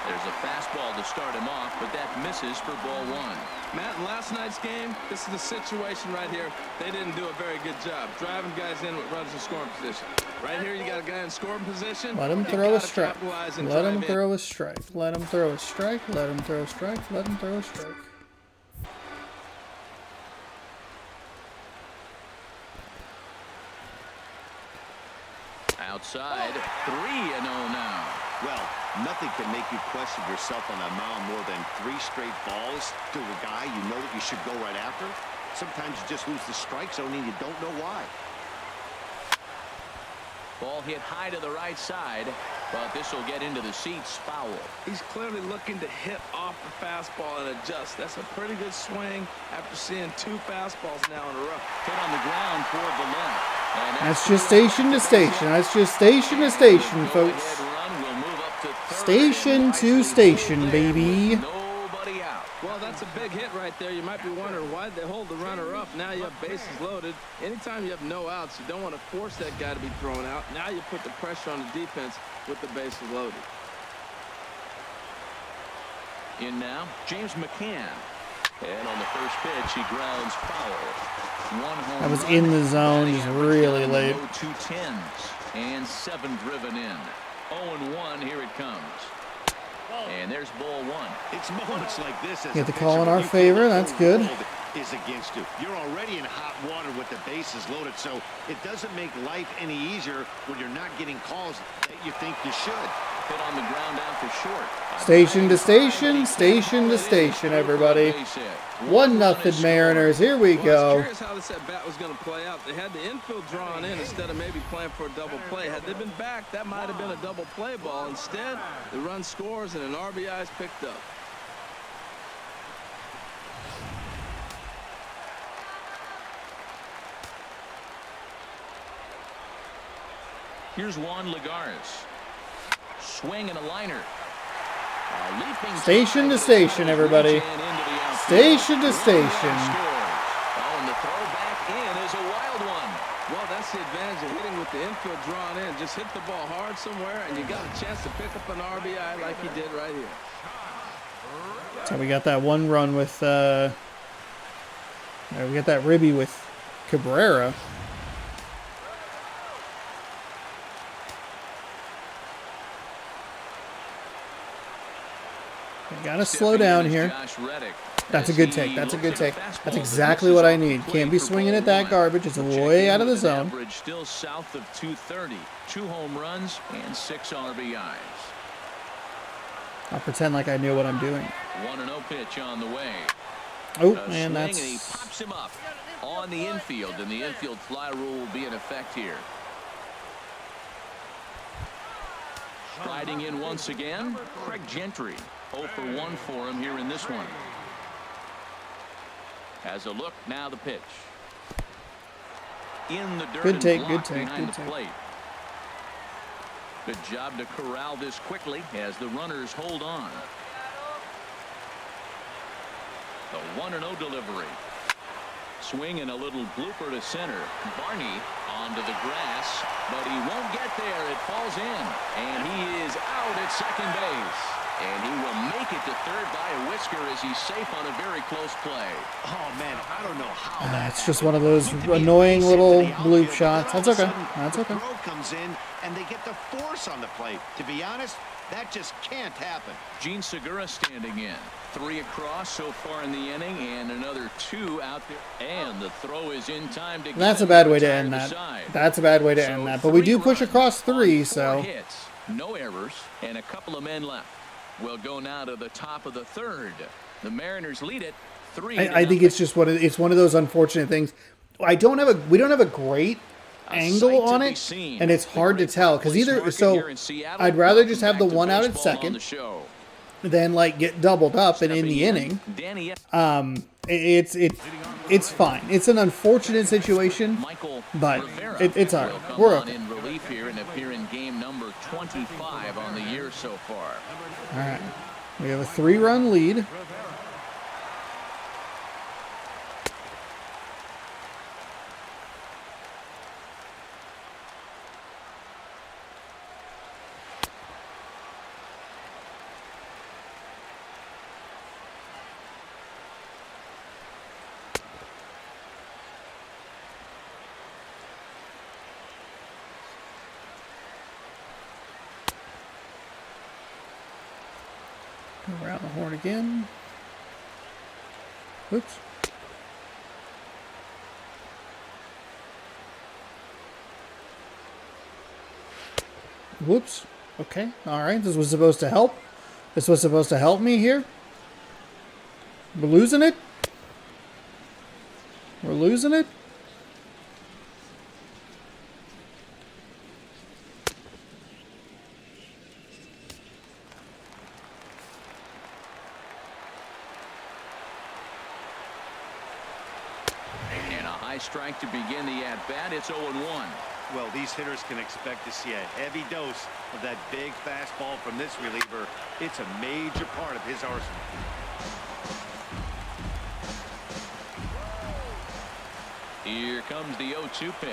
S2: There's a fastball to start him off, but that misses for ball one.
S3: Matt, in last night's game, this is the situation right here. They didn't do a very good job driving guys in with runners in scoring position. Right here, you got a guy in scoring position.
S1: Let him throw a strike. Let him throw a strike. Let him throw a strike. Let him throw a strike. Let him throw a strike.
S2: Outside, 3-0 now.
S4: Well, nothing can make you question yourself on the mound more than 3 straight balls to a guy you know that you should go right after. Sometimes you just lose the strike zone and you don't know why.
S2: Ball hit high to the right side, but this will get into the seats. Foul.
S3: He's clearly looking to hit off the fastball and adjust. That's a pretty good swing after seeing 2 fastballs now in a row.
S2: Hit on the ground toward the left.
S1: That's just station to station. That's just station to station, folks. Station to station, baby.
S2: Nobody out.
S3: Well, that's a big hit right there. You might be wondering why they hold the runner up. Now you have bases loaded. Anytime you have no outs, you don't want to force that guy to be thrown out. Now you put the pressure on the defense with the bases loaded.
S2: In now, James McCann. And on the first pitch, he grounds foul.
S1: That was in the zone, just really late.
S2: 2 10s and 7 driven in. 0-1, here it comes. And there's ball 1.
S4: It's moments like this.
S1: Get the call in our favor. That's good.
S4: Is against you. You're already in hot water with the bases loaded, so it doesn't make life any easier when you're not getting calls that you think you should.
S2: Hit on the ground out to short.
S1: Station to station, station to station, everybody. 1-0 Mariners. Here we
S3: Well, I was
S1: go.
S3: curious how this at bat was going to play out. They had the infield drawn in instead of maybe playing for a double play. Had they been back, that might have been a double play ball. Instead, the run scores and an RBI is picked up.
S2: Here's Juan Lagares. Swing and a liner.
S1: Station to station, everybody. Station to station.
S2: Oh, and the throw back in is a wild one.
S3: Well, that's the advantage of hitting with the infield drawn in. Just hit the ball hard somewhere, and you got a chance to pick up an RBI like he did right here.
S1: So we got that one run with, we got that ribby with Cabrera. Gotta slow down here. That's a good take. That's a good take. That's exactly what I need. Can't be swinging at that garbage. It's way out of the zone.
S2: Still south of 230. 2 home runs and 6 RBIs.
S1: I'll pretend like I knew what I'm doing.
S2: 1-0 pitch on the way.
S1: Oh, man,
S2: And he
S1: that's...
S2: pops him up on the infield, and the infield fly rule will be in effect here. Striding in once again, Craig Gentry. 0 for 1 for him here in this one. As a look, now the pitch. In the dirt.
S1: Good take,
S2: and
S1: good
S2: blocked
S1: take,
S2: behind
S1: good
S2: the
S1: take.
S2: plate. Good job to corral this quickly as the runners hold on. The 1-0 delivery. Swing and a little blooper to center. Barney onto the grass, but he won't get there. It falls in, and he is out at second base. And he will make it to third by a whisker as he's safe on a very close play.
S4: Oh, man, I don't know how
S1: It's just one of those annoying little bloop shots. That's okay. That's okay.
S4: The throw comes in, and they get the force on the plate. To be honest, that just can't happen.
S2: Gene Segura standing in. 3 across so far in the inning, and another 2 out there. And the throw is in time to get
S1: That's a
S2: him
S1: bad
S2: to
S1: way to
S2: retire
S1: end
S2: the
S1: that.
S2: side.
S1: That's a bad way to end that. But we do push across 3,
S2: on 4
S1: so...
S2: hits, no errors, and a couple of men left. We'll go now to the top of the third. The Mariners lead it 3-0.
S1: I think it's just one of those unfortunate things. We don't have a great angle on it, and it's hard to tell because either I'd rather just have the one out at second than like get doubled up and in the inning. It's fine. It's an unfortunate situation, but it's all right. We're okay.
S2: In relief here and appear in game number 25 on the year so far.
S1: All right, we have a 3-run lead. Go around the horn again. Oops. Whoops. Okay. All right. This was supposed to help. This was supposed to help me here. We're losing it. We're losing it.
S2: Strike to begin the at-bat. It's 0-1.
S4: Well, these hitters can expect to see a heavy dose of that big fastball from this reliever. It's a major part of his arsenal.
S2: Here comes the 0-2 pitch.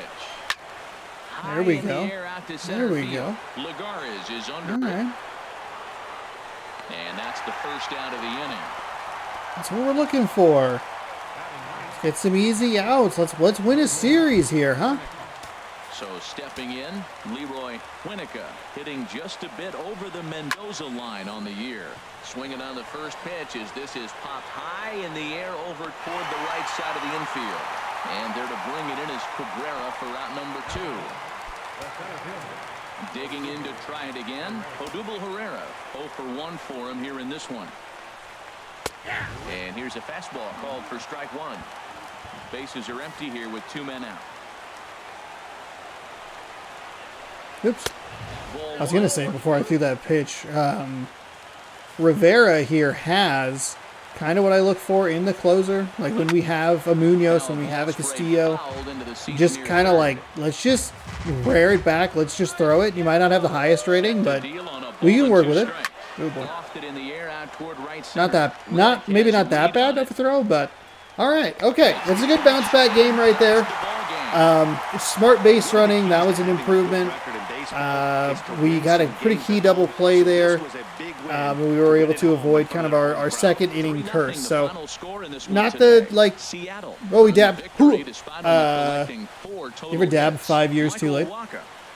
S1: There we go. There we go.
S2: Lagares is under it.
S1: Right.
S2: And that's the first out of the inning.
S1: That's what we're looking for. Get some easy outs. Let's win a series here, huh?
S2: So stepping in, Leroy Winnica hitting just a bit over the Mendoza line on the year. Swinging on the first pitch as this is popped high in the air over toward the right side of the infield. And there to bring it in is Cabrera for out number 2. Digging in to try it again. Odubel Herrera 0 for 1 for him here in this one. And here's a fastball called for strike one. Bases are empty here with 2 men out.
S1: Oops. I was going to say before I threw that pitch, Rivera here has kind of what I look for in the closer. Like when we have a Munoz, when we have a Castillo, just kind of like, let's just rear it back. Let's just throw it. You might not have the highest rating, but we can work with it. Oh boy. Maybe not that bad of a throw, but all right. Okay. That's a good bounce back game right there. Smart base running. That was an improvement. We got a pretty key double play there. We were able to avoid kind of our second inning curse. So not the like, oh, we dabbed. You ever dabbed 5 years too late?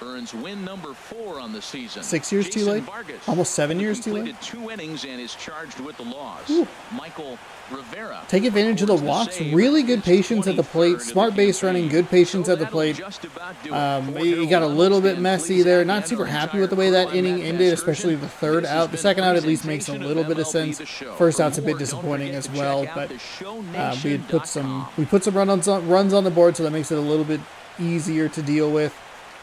S2: Earns win number 4 on the season.
S1: 6 years too late? Almost 7 years too late?
S2: 2 innings and is charged with the loss. Michael Rivera.
S1: Take advantage of the walks. Really good patience at the plate. Smart base running. Good patience at the plate. He got a little bit messy there. Not super happy with the way that inning ended, especially the third out. The second out at least makes a little bit of sense. First out's a bit disappointing as well, but we had put some runs on the board, so that makes it a little bit easier to deal with.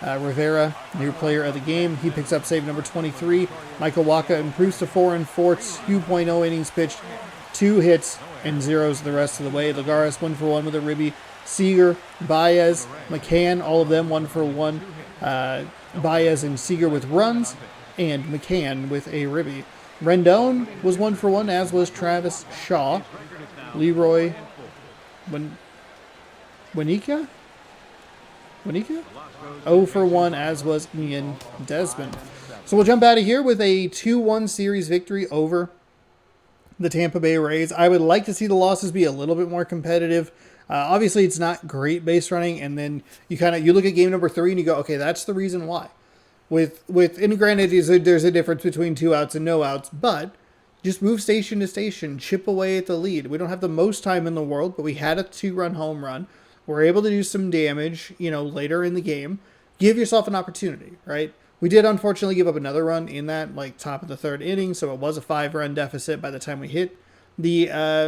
S1: Rivera, new player of the game. He picks up save number 23. Michael Wacha improves to 4-4, 2.0 innings pitched, 2 hits and zeros the rest of the way. Lagares 1 for 1 with a ribby. Seager, Baez, McCann, all of them 1 for 1. Baez and Seager with runs, and McCann with a ribby. Rendon was 1 for 1, as was Travis Shaw. Leroy Winika? 0 for 1, as was Ian Desmond. So we'll jump out of here with a 2-1 series victory over the Tampa Bay Rays. I would like to see the losses be a little bit more competitive. Obviously, it's not great base running, and then you look at game number 3 and you go, okay, that's the reason why. And granted, there's a difference between 2 outs and no outs, but just move station to station, chip away at the lead. We don't have the most time in the world, but we had a 2-run home run. We're able to do some damage, later in the game. Give yourself an opportunity, right? We did unfortunately give up another run in that, top of the 3rd inning, so it was a 5-run deficit by the time we hit the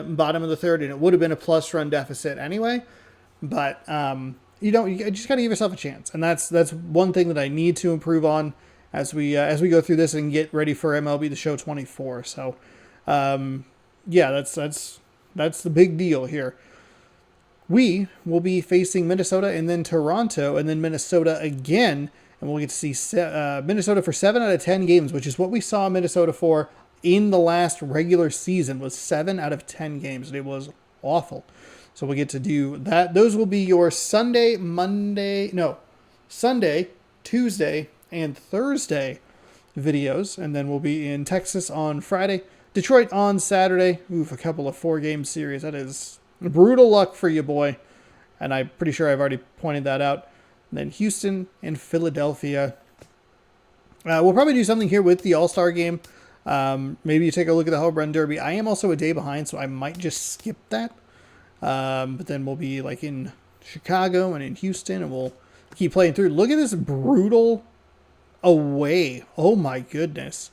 S1: bottom of the 3rd, and it would have been a +run deficit anyway. But you just got to give yourself a chance, and that's one thing that I need to improve on as we go through this and get ready for MLB The Show 24. So, that's the big deal here. We will be facing Minnesota and then Toronto and then Minnesota again. And we'll get to see Minnesota for 7 out of 10 games, which is what we saw Minnesota for in the last regular season, was 7 out of 10 games. And it was awful. So we'll get to do that. Those will be your Sunday, Tuesday, and Thursday videos. And then we'll be in Texas on Friday, Detroit on Saturday. Oof, a couple of 4-game series. That is brutal luck for you, boy. And I'm pretty sure I've already pointed that out. And then Houston and Philadelphia. We'll probably do something here with the All-Star game. Maybe you take a look at the Home Run Derby. I am also a day behind, so I might just skip that. But then we'll be in Chicago and in Houston, and we'll keep playing through. Look at this brutal away. Oh my goodness.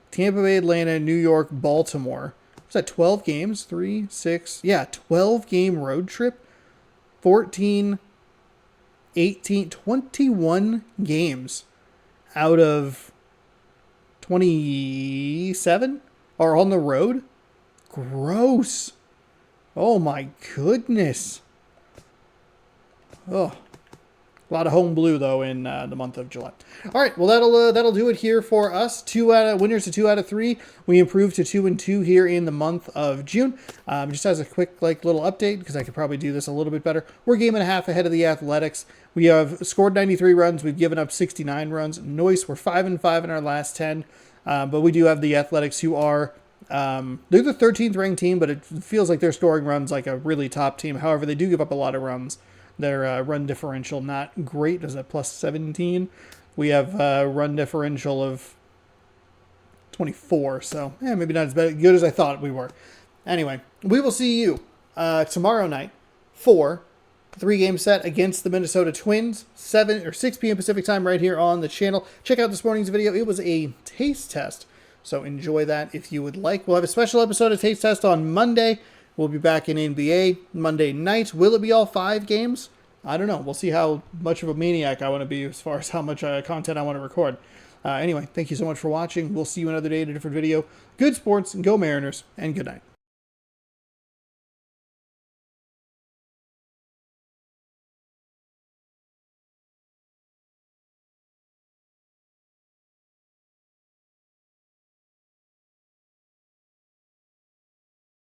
S1: Tampa Bay, Atlanta, New York, Baltimore. Was that 12 games? 3, 6. Yeah, 12-game road trip. 14, 18, 21 games out of 27 are on the road. Gross. Oh my goodness. Oh. A lot of home blue, though, in the month of July. All right, well, that'll do it here for us. Winners to 2 out of 3. We improved to 2-2 here in the month of June. Just as a quick little update, because I could probably do this a little bit better. We're a game and a half ahead of the Athletics. We have scored 93 runs. We've given up 69 runs. Noise, we're 5-5 in our last 10. But we do have the Athletics, who are they're the 13th ranked team, but it feels like they're scoring runs like a really top team. However, they do give up a lot of runs. Their run differential not great. Is that +17? We have run differential of 24. So maybe not as good as I thought we were. Anyway, we will see you tomorrow night for 3-game set against the Minnesota Twins, 7 or 6 p.m. Pacific time right here on the channel. Check out this morning's video. It was a taste test, so enjoy that if you would like. We'll have a special episode of Taste Test on Monday. We'll be back in NBA Monday night. Will it be all 5 games? I don't know. We'll see how much of a maniac I want to be as far as how much content I want to record. Anyway, thank you so much for watching. We'll see you another day in a different video. Good sports, and go Mariners, and good night.